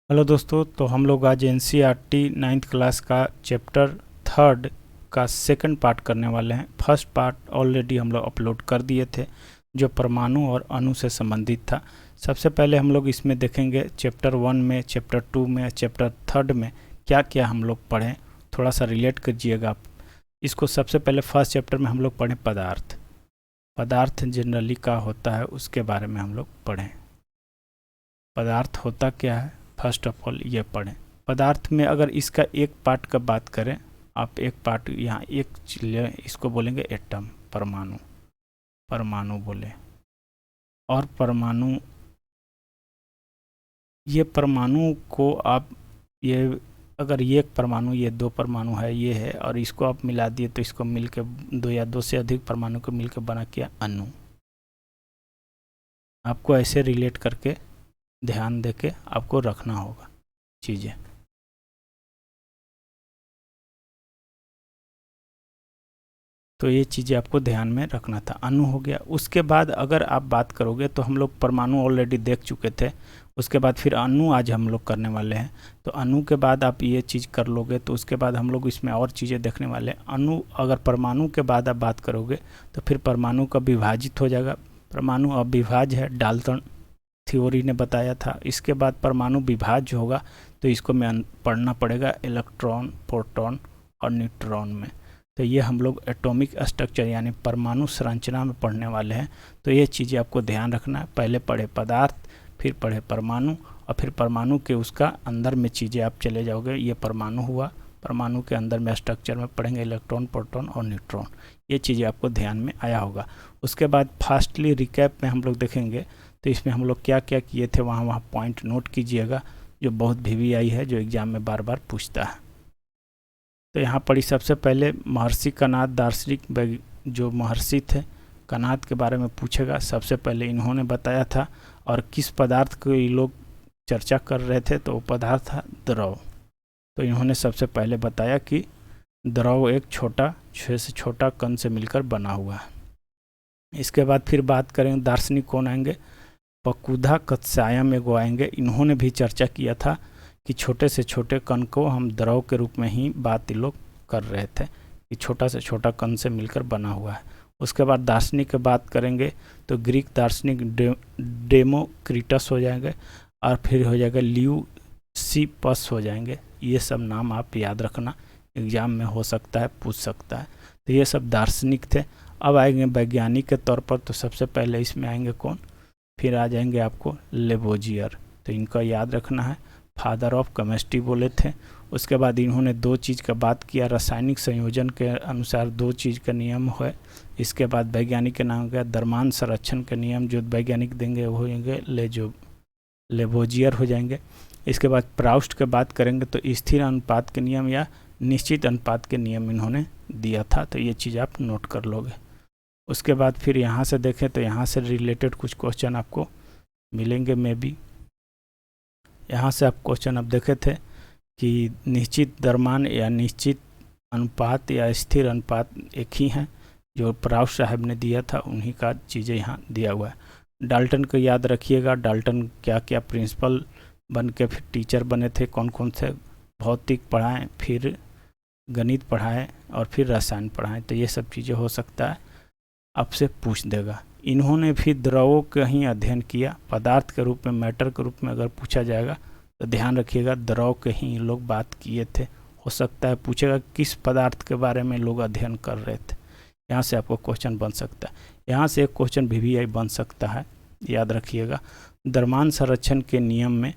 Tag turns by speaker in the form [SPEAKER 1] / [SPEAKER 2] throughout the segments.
[SPEAKER 1] Hello दोस्तों, तो हम लोग आज एनसीईआरटी 9th क्लास का चैप्टर 3 का सेकंड पार्ट करने वाले हैं। फर्स्ट पार्ट ऑलरेडी हम लोग अपलोड कर दिए थे जो परमाणु और अणु से संबंधित था। सबसे पहले हम लोग इसमें देखेंगे चैप्टर 1 में, चैप्टर 2 में, चैप्टर 3 में क्या क्या हम लोग पढ़ें। थोड़ा सा रिलेट कीजिएगा आप इसको। सबसे पहले फर्स्ट चैप्टर में हम लोग पढ़ें पदार्थ। पदार्थ जनरली क्या होता है उसके बारे में हम लोग पढ़ें। पदार्थ होता क्या है फर्स्ट ऑफ ऑल ये पढ़ें। पदार्थ में अगर इसका एक पार्ट का बात करें, आप एक पार्ट यहाँ एक लें, इसको बोलेंगे एटम, परमाणु। परमाणु बोले और परमाणु, ये परमाणु को आप ये अगर ये एक परमाणु, ये दो परमाणु है, ये है, और इसको आप मिला दिए तो इसको मिलके दो या दो से अधिक परमाणु को मिलकर बना किया अणु। आपको ऐसे रिलेट करके ध्यान देके आपको रखना होगा चीज़ें। तो ये चीज़ें आपको ध्यान में रखना था। अणु हो गया। उसके बाद अगर आप बात करोगे तो हम लोग परमाणु ऑलरेडी देख चुके थे। उसके बाद फिर अणु आज हम लोग करने वाले हैं। तो अणु के बाद आप ये चीज़ कर लोगे तो उसके बाद हम लोग इसमें और चीज़ें देखने वाले हैं। अणु अगर परमाणु के बाद आप बात करोगे तो फिर परमाणु का विभाजित हो जाएगा। परमाणु अविभाज्य है, डाल्टन थ्योरी ने बताया था। इसके बाद परमाणु विभाज्य होगा तो इसको में पढ़ना पड़ेगा इलेक्ट्रॉन, प्रोटॉन और न्यूट्रॉन में। तो ये हम लोग एटॉमिक स्ट्रक्चर यानी परमाणु संरचना में पढ़ने वाले हैं। तो ये चीज़ें आपको ध्यान रखना है। पहले पढ़े पदार्थ, फिर पढ़े परमाणु, और फिर परमाणु के उसका अंदर में चीज़ें आप चले जाओगे। ये परमाणु हुआ, परमाणु के अंदर में स्ट्रक्चर में पढ़ेंगे इलेक्ट्रॉन, प्रोटॉन और न्यूट्रॉन। ये चीज़ें आपको ध्यान में आया होगा। उसके बाद फास्टली रिकैप में हम लोग देखेंगे तो इसमें हम लोग क्या क्या किए थे, वहाँ पॉइंट नोट कीजिएगा जो बहुत VVI है, जो एग्ज़ाम में बार बार पूछता है। तो यहाँ पढ़ी सबसे पहले महर्षि कनाद, दार्शनिक जो महर्षि थे, कनाद के बारे में पूछेगा। सबसे पहले इन्होंने बताया था, और किस पदार्थ को ये लोग चर्चा कर रहे थे, तो वो पदार्थ था द्रव। तो इन्होंने सबसे पहले बताया कि द्रव एक छोटा से छोटा कण से मिलकर बना हुआ है। इसके बाद फिर बात करेंगे दार्शनिक कौन आएंगे, पकुधा कत्सायम एगो आएंगे। इन्होंने भी चर्चा किया था कि छोटे से छोटे कण को हम द्रव के रूप में ही बात ये लोग कर रहे थे कि छोटा से छोटा कण से मिलकर बना हुआ है। उसके बाद दार्शनिक की बात करेंगे तो ग्रीक दार्शनिक डेमोक्रिटस हो जाएंगे, और फिर हो जाएगा ल्यूसिपस हो जाएंगे। ये सब नाम आप याद रखना, एग्जाम में हो सकता है, पूछ सकता है। तो ये सब दार्शनिक थे। अब आएंगे वैज्ञानिक के तौर पर, तो सबसे पहले इसमें आएंगे कौन, फिर आ जाएंगे आपको लेबोजियर। तो इनका याद रखना है, फादर ऑफ केमिस्ट्री बोले थे। उसके बाद इन्होंने दो चीज़ का बात किया, रासायनिक संयोजन के अनुसार दो चीज़ का नियम है। इसके बाद वैज्ञानिक के नाम का द्रव्यमान संरक्षण के नियम जो वैज्ञानिक देंगे वो होंगे लेबोजियर हो जाएंगे। इसके बाद प्राउस्ट के बात करेंगे तो स्थिर अनुपात के नियम या निश्चित अनुपात के नियम इन्होंने दिया था। तो ये चीज़ आप नोट कर लोगे। उसके बाद फिर यहाँ से देखें तो यहाँ से रिलेटेड कुछ क्वेश्चन आपको मिलेंगे में भी। यहाँ से आप क्वेश्चन अब देखे थे कि निश्चित द्रव्यमान या निश्चित अनुपात या स्थिर अनुपात एक ही हैं, जो प्राउस्ट साहब ने दिया था उन्हीं का चीज़ें यहाँ दिया हुआ है। डाल्टन को याद रखिएगा, डाल्टन क्या क्या प्रिंसिपल बन के फिर टीचर बने थे, कौन कौन से भौतिक पढ़ाएँ, फिर गणित पढ़ाएँ और फिर रसायन पढ़ाएँ। तो ये सब चीज़ें हो सकता है आपसे पूछ देगा। इन्होंने भी द्रवों का ही अध्ययन किया, पदार्थ के रूप में, मैटर के रूप में अगर पूछा जाएगा तो ध्यान रखिएगा द्रव के ही लोग बात किए थे। हो सकता है पूछेगा किस पदार्थ के बारे में लोग अध्ययन कर रहे थे, यहाँ से आपको क्वेश्चन बन सकता है। यहाँ से एक क्वेश्चन VVI बन सकता है, याद रखिएगा। द्रव्यमान संरक्षण के नियम में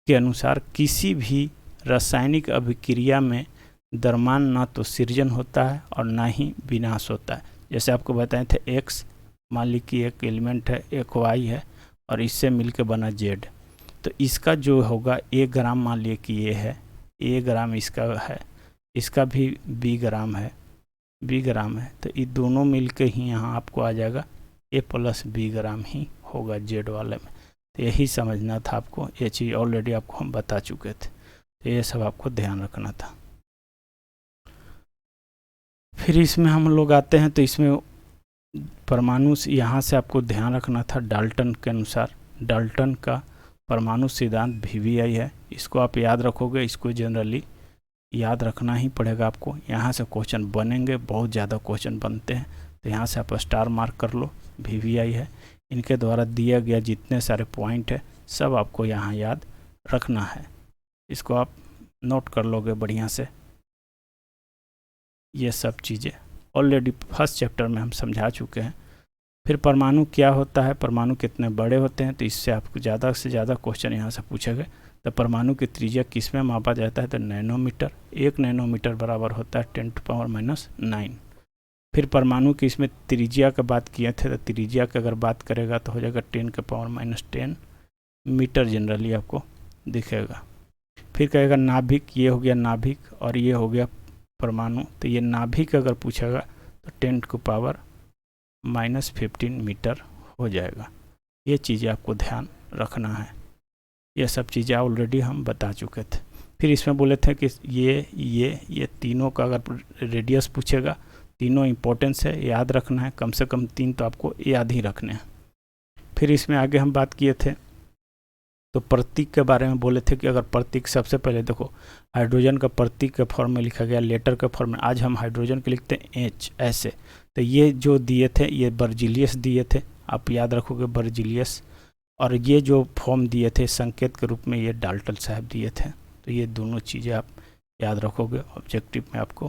[SPEAKER 1] के अनुसार किसी भी रासायनिक अभिक्रिया में द्रव्यमान ना तो सृजन होता है और ना ही विनाश होता है। जैसे आपको बताए थे X, मान ली कि एक एलिमेंट है, एक Y है, और इससे मिलके बना Z। तो इसका जो होगा 1 ग्राम, मान लिए कि ये है A ग्राम, इसका है, इसका भी B ग्राम है, B ग्राम है। तो ये दोनों मिलके ही यहाँ आपको आ जाएगा A + B ग्राम ही होगा Z वाले में। तो यही समझना था आपको, ये चीज़ ऑलरेडी आपको हम बता चुके थे। तो ये सब आपको ध्यान रखना था। फिर इसमें हम लोग आते हैं तो इसमें परमाणु, यहाँ से आपको ध्यान रखना था डाल्टन के अनुसार, डाल्टन का परमाणु सिद्धांत VVI है, इसको आप याद रखोगे। इसको जनरली याद रखना ही पड़ेगा आपको। यहाँ से क्वेश्चन बनेंगे, बहुत ज़्यादा क्वेश्चन बनते हैं, तो यहाँ से आप स्टार मार्क कर लो। VVI है, इनके द्वारा दिया गया जितने सारे पॉइंट है सब आपको यहाँ याद रखना है। इसको आप नोट कर लोगे बढ़िया से। ये सब चीज़ें ऑलरेडी फर्स्ट चैप्टर में हम समझा चुके हैं। फिर परमाणु क्या होता है, परमाणु कितने बड़े होते हैं, तो इससे आपको ज़्यादा से ज़्यादा क्वेश्चन यहाँ से पूछेंगे। तो परमाणु की त्रिज्या किस में मापा जाता है, तो नैनोमीटर। 1 नैनोमीटर बराबर होता है 10⁻⁹ फिर परमाणु की इसमें त्रिज्या का बात किए थे, तो त्रिज्या की अगर बात करेगा तो हो जाएगा 10⁻⁻10 मीटर जनरली आपको दिखेगा। फिर कहेगा नाभिक, ये हो गया नाभिक और ये हो गया परमाणु। तो ये नाभिक अगर पूछेगा तो 10⁻⁻15 मीटर हो जाएगा। ये चीज़ें आपको ध्यान रखना है। ये सब चीज़ें ऑलरेडी हम बता चुके थे। फिर इसमें बोले थे कि ये तीनों का अगर रेडियस पूछेगा, तीनों इम्पोर्टेंस है, याद रखना है। कम से कम 3 तो आपको याद ही रखने हैं। फिर इसमें आगे हम बात किए थे तो प्रतीक के बारे में बोले थे कि अगर प्रतीक, सबसे पहले देखो हाइड्रोजन का प्रतीक के फॉर्म में लिखा गया, लेटर के फॉर्म में। आज हम हाइड्रोजन के लिखते हैं H ऐसे। तो ये जो दिए थे ये बर्जिलियस दिए थे, आप याद रखोगे बर्जिलियस। और ये जो फॉर्म दिए थे संकेत के रूप में, ये डाल्टन साहब दिए थे। तो ये दोनों चीज़ें आप याद रखोगे, ऑब्जेक्टिव में आपको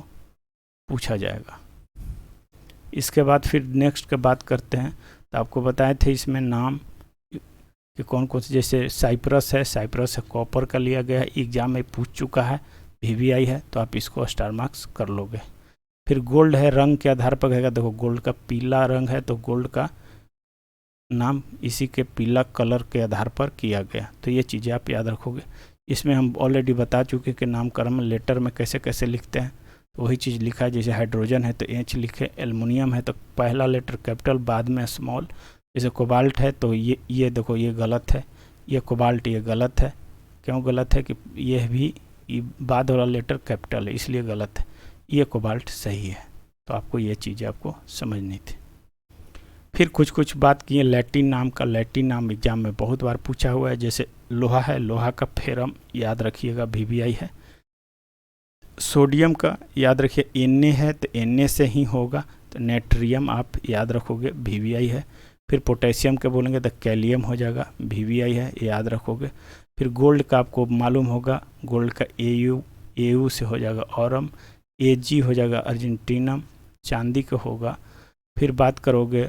[SPEAKER 1] पूछा जाएगा। इसके बाद फिर नेक्स्ट की बात करते हैं। तो आपको बताए थे इसमें नाम कि कौन कौन से, जैसे साइप्रस है, साइप्रस है कॉपर का लिया गया है, एग्जाम में पूछ चुका है। VVI है तो आप इसको स्टार मार्क्स कर लोगे। फिर गोल्ड है, रंग के आधार पर कहेगा। देखो गोल्ड का पीला रंग है तो गोल्ड का नाम इसी के पीला कलर के आधार पर किया गया। तो ये चीज़ें आप याद रखोगे। इसमें हम ऑलरेडी बता चुके कि नामकरण लेटर में कैसे कैसे लिखते हैं। तो वही चीज़ लिखा है, जैसे हाइड्रोजन है तो H लिखे, एल्युमिनियम है तो पहला लेटर कैपिटल बाद में स्मॉल। जैसे कोबाल्ट है तो ये देखो ये गलत है, ये कोबाल्ट ये गलत है। क्यों गलत है कि ये भी बाद वाला लेटर कैपिटल है इसलिए गलत है, ये कोबाल्ट सही है। तो आपको ये चीज़ें आपको समझनी थी। फिर कुछ बात किए लैटिन नाम का। लैटिन नाम एग्जाम में बहुत बार पूछा हुआ है। जैसे लोहा है, लोहा का फेरम याद रखिएगा VVI है। सोडियम का याद रखिए Na है तो Na से ही होगा, तो नेट्रियम आप याद रखोगे VVI है। फिर पोटेशियम के बोलेंगे तो कैलियम हो जाएगा, VVI है, याद रखोगे। फिर गोल्ड का आपको मालूम होगा, गोल्ड का AU से हो जाएगा ऑरम, AG हो जाएगा अर्जेंटीनम, चांदी का होगा। फिर बात करोगे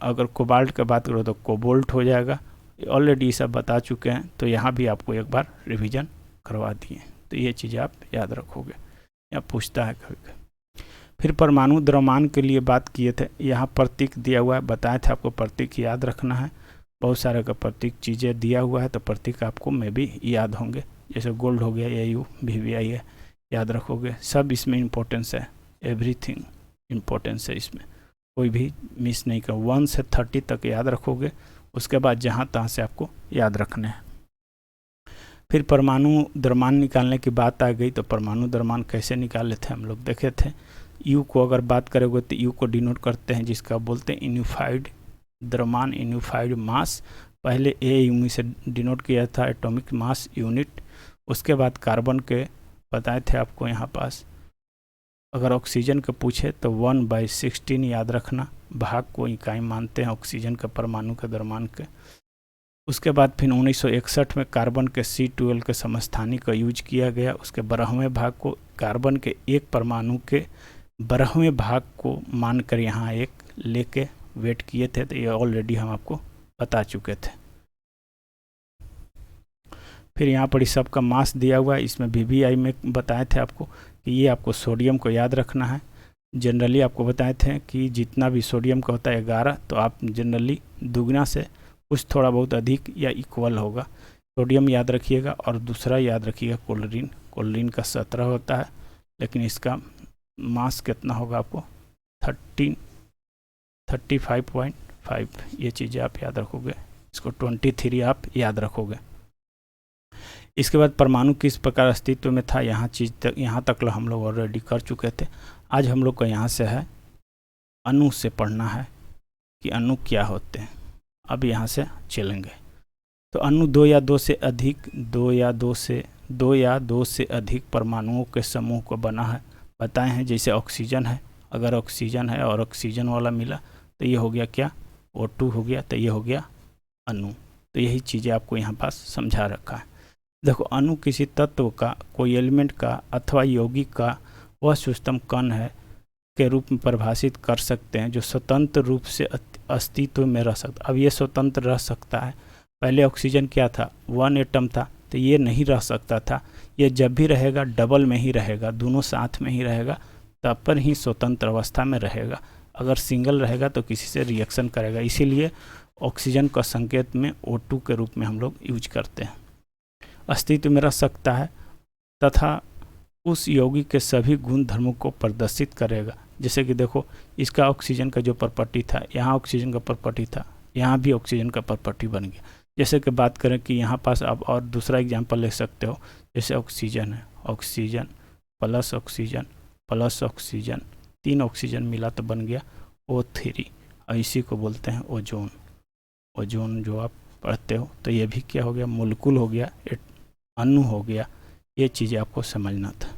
[SPEAKER 1] अगर कोबाल्ट का बात करो तो कोबाल्ट हो जाएगा। ऑलरेडी सब बता चुके हैं, तो यहाँ भी आपको एक बार रिवीजन करवा दिए। तो ये चीज़ें आप याद रखोगे, या पूछता है कभी कभी। फिर परमाणु द्रव्यमान के लिए बात किए थे। यहाँ प्रतीक दिया हुआ है, बताए थे आपको प्रतीक याद रखना है। बहुत सारे का प्रतीक चीज़ें दिया हुआ है तो प्रतीक आपको में भी याद होंगे। जैसे गोल्ड हो गया AU, VVI है, याद रखोगे। सब इसमें इम्पोर्टेंस है, एवरीथिंग इम्पोर्टेंस है इसमें, कोई भी मिस नहीं कर। 1 से 30 तक याद रखोगे, उसके बाद जहाँ तहाँ से आपको याद रखने हैं। फिर परमाणु द्रव्यमान निकालने की बात आ गई, तो परमाणु द्रव्यमान कैसे निकाले थे हम लोग देखे थे। U को अगर बात करोगे तो U को डिनोट करते हैं जिसका बोलते हैं यूनिफाइड द्रव्यमान, यूनिफाइड मास। पहले AU से डिनोट किया था, एटॉमिक मास यूनिट। उसके बाद कार्बन के बताए थे आपको यहाँ पास। अगर ऑक्सीजन के पूछे तो 1/16 याद रखना, भाग को इकाई मानते हैं ऑक्सीजन के परमाणु के द्रव्यमान के। उसके बाद फिर 1961 में कार्बन के C12 के समस्थानिक का यूज किया गया। उसके 12वें भाग को, कार्बन के एक परमाणु के 12वें भाग को मानकर यहाँ एक लेके वेट किए थे। तो ये ऑलरेडी हम आपको बता चुके थे। फिर यहाँ पर इस सब का मास दिया हुआ है। इसमें VVI में बताए थे आपको कि ये आपको सोडियम को याद रखना है। जनरली आपको बताए थे कि जितना भी सोडियम का होता है 11, तो आप जनरली दुगना से कुछ थोड़ा बहुत अधिक या इक्वल होगा। सोडियम याद रखिएगा। और दूसरा याद रखिएगा क्लोरीन। क्लोरीन का 17 होता है, लेकिन इसका मास कितना होगा आपको 35.5। ये चीज़ें आप याद रखोगे। इसको 23 आप याद रखोगे। इसके बाद परमाणु किस प्रकार अस्तित्व में था, यहाँ तक हम लोग ऑलरेडी कर चुके थे। आज हम लोग को यहाँ से है अणु से पढ़ना है कि अणु क्या होते हैं। अब यहाँ से चलेंगे तो अणु दो या दो से अधिक परमाणुओं के समूह को बना है। बताए हैं जैसे ऑक्सीजन है, अगर ऑक्सीजन है और ऑक्सीजन वाला मिला तो ये हो गया क्या, O2 हो गया, तो ये हो गया अणु। तो यही चीज़ें आपको यहाँ पास समझा रखा है। देखो, अणु किसी तत्व का, कोई एलिमेंट का अथवा यौगिक का वह सूक्ष्म कण है के रूप में परिभाषित कर सकते हैं जो स्वतंत्र रूप से अस्तित्व में रह सकता। अब ये स्वतंत्र रह सकता है। पहले ऑक्सीजन क्या था, 1 एटम था, तो ये नहीं रह सकता था। ये जब भी रहेगा डबल में ही रहेगा, दोनों साथ में ही रहेगा, तब पर ही स्वतंत्र अवस्था में रहेगा। अगर सिंगल रहेगा तो किसी से रिएक्शन करेगा। इसीलिए ऑक्सीजन का संकेत में O2 के रूप में हम लोग यूज करते हैं। अस्तित्व में रह सकता है तथा उस यौगिक के सभी गुण धर्मों को प्रदर्शित करेगा। जैसे कि देखो, इसका ऑक्सीजन का जो प्रॉपर्टी था, यहाँ ऑक्सीजन का प्रॉपर्टी था, यहाँ भी ऑक्सीजन का प्रॉपर्टी बन गया। जैसे कि बात करें कि यहाँ पास आप और दूसरा एग्जांपल ले सकते हो, जैसे ऑक्सीजन है, oxygen plus oxygen plus oxygen, 3 oxygen मिला तो बन गया O3। और इसी को बोलते हैं ओजोन। ओजोन जो आप पढ़ते हो, तो ये भी क्या हो गया, मोलिक्यूल हो गया, अणु हो गया। ये चीज़ें आपको समझना था।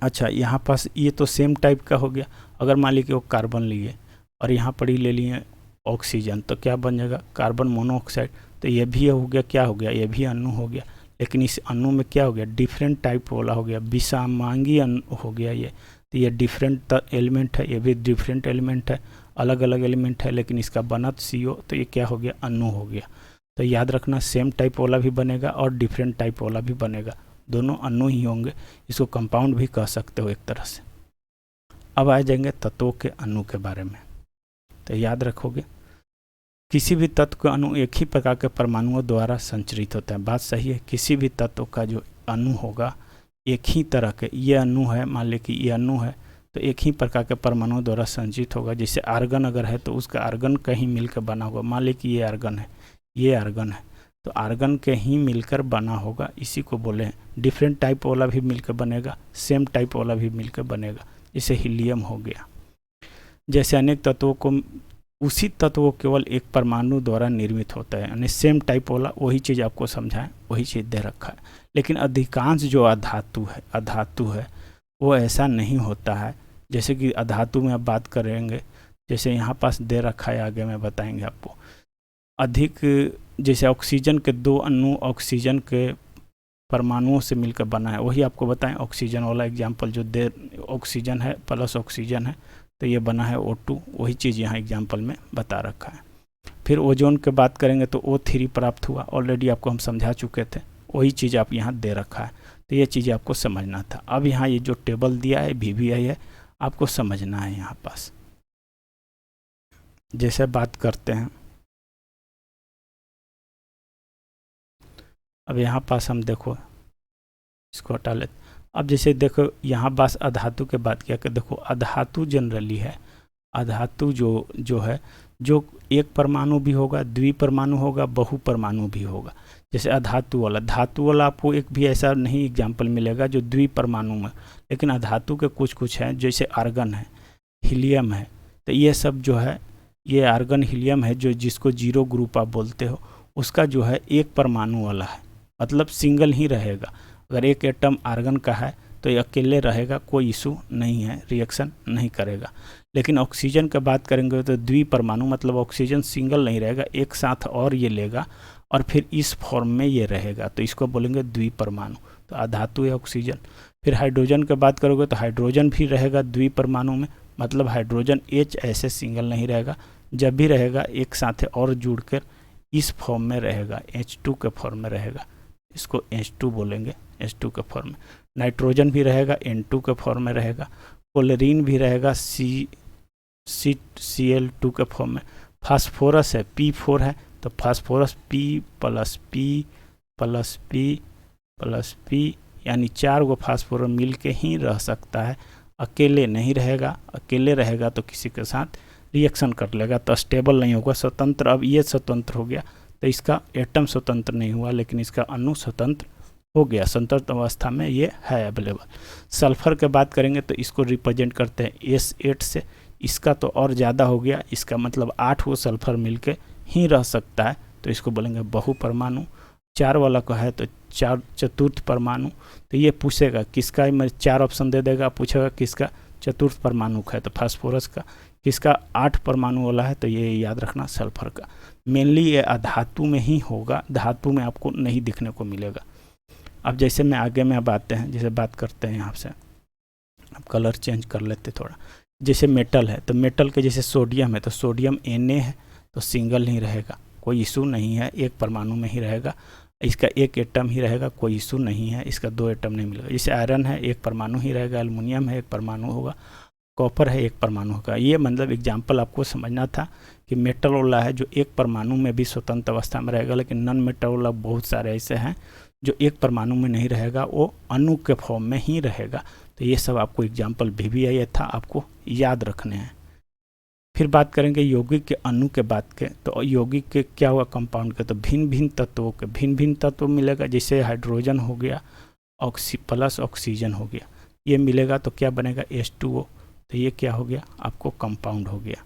[SPEAKER 1] अच्छा, यहाँ पास ये तो सेम टाइप का हो गया। अगर मान लीजिए वो कार्बन लिए और यहाँ पर ही ले लिए ऑक्सीजन, तो क्या बन जाएगा, कार्बन मोनोऑक्साइड। तो ये भी हो गया, क्या हो गया, ये भी अणु हो गया। लेकिन इस अणु में क्या हो गया, डिफरेंट टाइप वाला हो गया, विषामांगी अणु हो गया ये। तो ये डिफरेंट एलिमेंट है, ये भी डिफरेंट एलिमेंट है, अलग अलग एलिमेंट है, लेकिन इसका बनत CO, तो ये क्या हो गया, अणु हो गया। तो याद रखना, सेम टाइप वाला भी बनेगा और डिफरेंट टाइप वाला भी बनेगा, दोनों अणु ही होंगे। इसको कंपाउंड भी कह सकते हो एक तरह से। अब आ जाएंगे तत्वों के अणु के बारे में। तो याद रखोगे, किसी भी तत्व का अणु एक ही प्रकार के परमाणुओं द्वारा संचरित होता है। बात सही है, किसी भी तत्व का जो अणु होगा एक ही तरह के, ये अणु है, मान ली कि ये अणु है, तो एक ही प्रकार के परमाणुओं द्वारा संचित होगा। जैसे आर्गन अगर है तो उसका आर्गन कहीं मिलकर बना होगा। मान ली कि ये आर्गन है, ये आर्गन है, तो आर्गन के ही मिलकर बना होगा, इसी को बोले हैं। डिफरेंट टाइप वाला भी मिलकर बनेगा, सेम टाइप वाला भी मिलकर बनेगा। जैसे हीलियम हो गया। जैसे अनेक तत्वों को, उसी तत्व केवल एक परमाणु द्वारा निर्मित होता है, यानी सेम टाइप वाला, वही चीज़ आपको समझाएं, वही चीज़ दे रखा है। लेकिन अधिकांश जो अधातु है वो ऐसा नहीं होता है। जैसे कि अधातु में आप बात करेंगे, जैसे यहाँ पास दे रखा है, आगे में बताएंगे आपको। अधिक, जैसे ऑक्सीजन के 2 अणु ऑक्सीजन के परमाणुओं से मिलकर बना है, वही आपको बताएं। ऑक्सीजन वाला एग्जाम्पल जो दे, ऑक्सीजन है प्लस ऑक्सीजन है, तो ये बना है O2, वही चीज़ यहाँ एग्जाम्पल में बता रखा है। फिर ओजोन की बात करेंगे तो O3 प्राप्त हुआ, ऑलरेडी आपको हम समझा चुके थे, वही चीज़ आप यहाँ दे रखा है। तो ये चीज़ें आपको समझना था। अब यहाँ ये जो टेबल दिया है VVI है, आपको समझना है यहाँ पास। जैसे बात करते हैं, अब यहाँ पास हम देखो, इसको हटा लेते। अब जैसे देखो यहाँ पास अधातु के बात किया कि देखो, अधातु जनरली है, अधातु जो है, जो एक परमाणु भी होगा, द्विपरमाणु होगा, बहुपरमाणु भी होगा। जैसे अधातु वाला, धातु वाला आपको एक भी ऐसा नहीं एग्जाम्पल मिलेगा जो द्विपरमाणु में, लेकिन अधातु के कुछ हैं, जैसे आर्गन है, हीलियम है, तो ये सब जो है, ये आर्गन हीलियम है, जो जिसको 0 ग्रुप आप बोलते हो, उसका जो है एक परमाणु वाला है, मतलब सिंगल ही रहेगा। अगर एक एटम आर्गन का है तो ये अकेले रहेगा, कोई इशू नहीं है, रिएक्शन नहीं करेगा। लेकिन ऑक्सीजन की बात करेंगे तो द्विपरमाणु, मतलब ऑक्सीजन सिंगल नहीं रहेगा, एक साथ और ये लेगा और फिर इस फॉर्म में ये रहेगा, तो इसको बोलेंगे द्विपरमाणु। तो अधातु है ऑक्सीजन। फिर हाइड्रोजन की बात करोगे तो हाइड्रोजन भी रहेगा द्विपरमाणु में, मतलब हाइड्रोजन H ऐसे सिंगल नहीं रहेगा, जब भी रहेगा एक साथ और जुड़कर इस फॉर्म में रहेगा, H2 के फॉर्म में रहेगा, इसको H2 बोलेंगे, H2 के फॉर्म में। नाइट्रोजन भी रहेगा, N2 के फॉर्म में रहेगा। क्लोरीन भी रहेगा, Cl2 के फॉर्म में। फास्फोरस है, P4 है, तो phosphorus P plus P plus P plus P, यानी 4 गो फास्फोरस मिल के ही रह सकता है, अकेले नहीं रहेगा। अकेले रहेगा तो किसी के साथ रिएक्शन कर लेगा, तो स्टेबल नहीं होगा, स्वतंत्र। अब ये स्वतंत्र हो गया, तो इसका एटम स्वतंत्र नहीं हुआ, लेकिन इसका अणु स्वतंत्र हो गया, स्वतंत्र अवस्था में ये है अवेलेबल। सल्फर के बात करेंगे तो इसको रिप्रेजेंट करते हैं S8 से, इसका तो और ज़्यादा हो गया, इसका मतलब 8 गो सल्फर मिलके ही रह सकता है तो इसको बोलेंगे बहुपरमाणु। 4 वाला का है तो 4 चतुर्थ परमाणु। तो ये पूछेगा किसका, मैं 4 ऑप्शन दे देगा, पूछेगा किसका चतुर्थ परमाणु का है तो फास्फोरस का, किसका 8 परमाणु वाला है तो ये याद रखना सल्फर का। मेनली ये अधातु में ही होगा, धातु में आपको नहीं दिखने को मिलेगा। अब जैसे मैं आगे में अब आते हैं, जैसे बात करते हैं यहाँ से, अब कलर चेंज कर लेते थोड़ा। जैसे मेटल है तो मेटल के जैसे सोडियम है तो सोडियम Na है तो सिंगल ही रहेगा, कोई इशू नहीं है, एक परमाणु में ही रहेगा, इसका एक एटम ही रहेगा, कोई इशू नहीं है, इसका 2 एटम नहीं मिलेगा। जैसे आयरन है एक परमाणु ही रहेगा, एल्युमिनियम है एक परमाणु होगा, कॉपर है एक परमाणु होगा। ये मतलब एग्जाम्पल आपको समझना था कि मेटल वाला है जो एक परमाणु में भी स्वतंत्र अवस्था में रहेगा, लेकिन नॉन मेटल वाला बहुत सारे ऐसे हैं जो एक परमाणु में नहीं रहेगा, वो अणु के फॉर्म में ही रहेगा। तो ये सब आपको एग्जाम्पल भी था, आपको याद रखने हैं। फिर बात करेंगे यौगिक के अणु के बात के, तो यौगिक के क्या हुआ कंपाउंड के, तो भिन्न भिन्न तत्वों के भिन्न भिन्न तत्व मिलेगा। जैसे हाइड्रोजन हो गया प्लस ऑक्सीजन हो गया, ये मिलेगा तो क्या बनेगा H2O, तो ये क्या हो गया आपको कंपाउंड हो गया।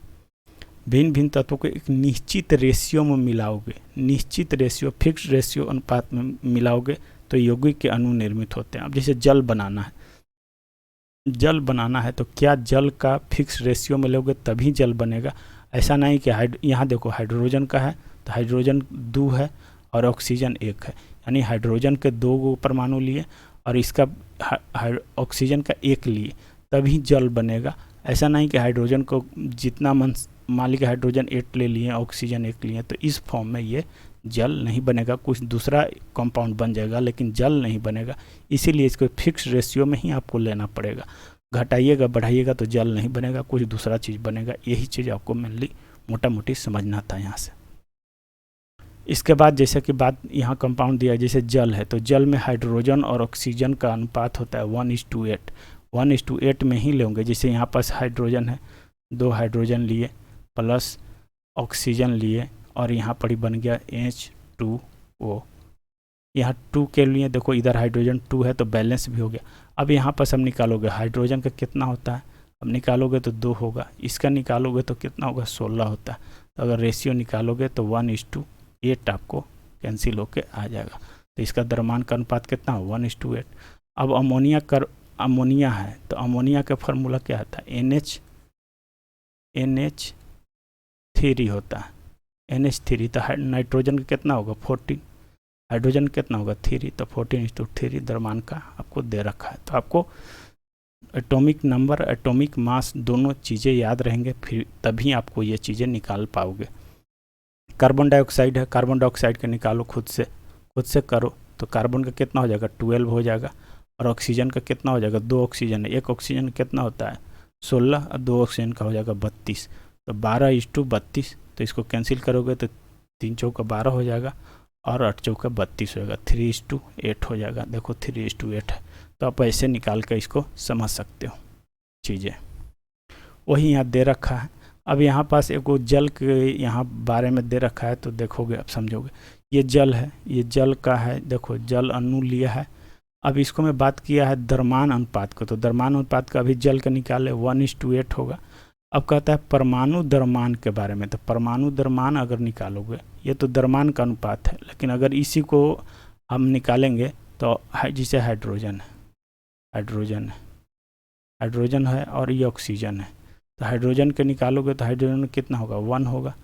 [SPEAKER 1] भिन्न भिन्न तत्वों को एक निश्चित रेशियो में मिलाओगे, निश्चित रेशियो फिक्स्ड रेशियो अनुपात में मिलाओगे तो यौगिक के अणु निर्मित होते हैं। अब जैसे जल बनाना है, जल बनाना है तो क्या जल का फिक्स रेशियो में लोगे तभी जल बनेगा। ऐसा नहीं कि यहाँ देखो हाइड्रोजन का है तो हाइड्रोजन 2 है और ऑक्सीजन 1 है, यानी हाइड्रोजन के 2 परमाणु लिए और इसका ऑक्सीजन का 1 लिए तभी जल बनेगा। ऐसा नहीं कि हाइड्रोजन को जितना मान लीजिए हाइड्रोजन 8 ले लिए, ऑक्सीजन 1 लिए, तो इस फॉर्म में ये जल नहीं बनेगा, कुछ दूसरा कंपाउंड बन जाएगा लेकिन जल नहीं बनेगा। इसीलिए इसको फिक्स रेशियो में ही आपको लेना पड़ेगा, घटाइएगा बढ़ाइएगा तो जल नहीं बनेगा, कुछ दूसरा चीज़ बनेगा। यही चीज़ आपको मेनली मोटा मोटी समझना था यहाँ से। इसके बाद जैसे कि बात यहाँ कंपाउंड दिया, जैसे जल है तो जल में हाइड्रोजन और ऑक्सीजन का अनुपात होता है 1:8, 1:8 में ही लेंगे। जैसे यहाँ पास हाइड्रोजन है, 2 हाइड्रोजन लिए प्लस ऑक्सीजन लिए और यहाँ पर ही बन गया H2O। यहाँ 2 के लिए देखो इधर हाइड्रोजन 2 है तो बैलेंस भी हो गया। अब यहाँ पर सब निकालोगे, हाइड्रोजन का कितना होता है, अब निकालोगे तो 2 होगा, इसका निकालोगे तो कितना होगा 16 होता है। तो अगर रेशियो निकालोगे तो 1:8 आपको कैंसिल होके आ जाएगा। तो इसका द्रव्यमान का अनुपात कितना हो 1:8। अब अमोनिया है तो अमोनिया का फार्मूला क्या आता है NH3 होता है, NH3। तो नाइट्रोजन का कितना होगा 14, हाइड्रोजन कितना होगा 3, तो 14:3 द्रव्यमान का आपको दे रखा है। तो आपको एटॉमिक नंबर एटॉमिक मास दोनों चीज़ें याद रहेंगे, फिर तभी आपको ये चीज़ें निकाल पाओगे। कार्बन डाइऑक्साइड है, कार्बन डाइऑक्साइड का निकालो खुद से करो तो कार्बन का कितना हो जाएगा 12 हो जाएगा और ऑक्सीजन का कितना हो जाएगा 2 ऑक्सीजन है, एक ऑक्सीजन कितना होता है 16 और 2 ऑक्सीजन का हो जाएगा 32, तो 12:32। तो इसको कैंसिल करोगे तो 3 चौका 12 हो जाएगा और 8 चौका 32 हो जाएगा, 3:8 हो जाएगा। देखो 3:8 है, तो आप ऐसे निकाल कर इसको समझ सकते हो चीज़ें। वही यहाँ दे रखा है। अब यहाँ पास एक जल के यहाँ बारे में दे रखा है तो देखोगे अब समझोगे। ये जल है, ये जल का है, देखो जल अणु लिया है। अब इसको मैं बात किया है द्रव्यमान अनुपात को, तो द्रव्यमान अनुपात का अभी जल का निकाले 1:8 होगा। अब कहता है परमाणु द्रव्यमान के बारे में, तो परमाणु द्रव्यमान अगर निकालोगे, ये तो द्रव्यमान का अनुपात है, लेकिन अगर इसी को हम निकालेंगे तो जैसे हाइड्रोजन है और ये ऑक्सीजन है, तो हाइड्रोजन के निकालोगे तो हाइड्रोजन कितना होगा 1 होगा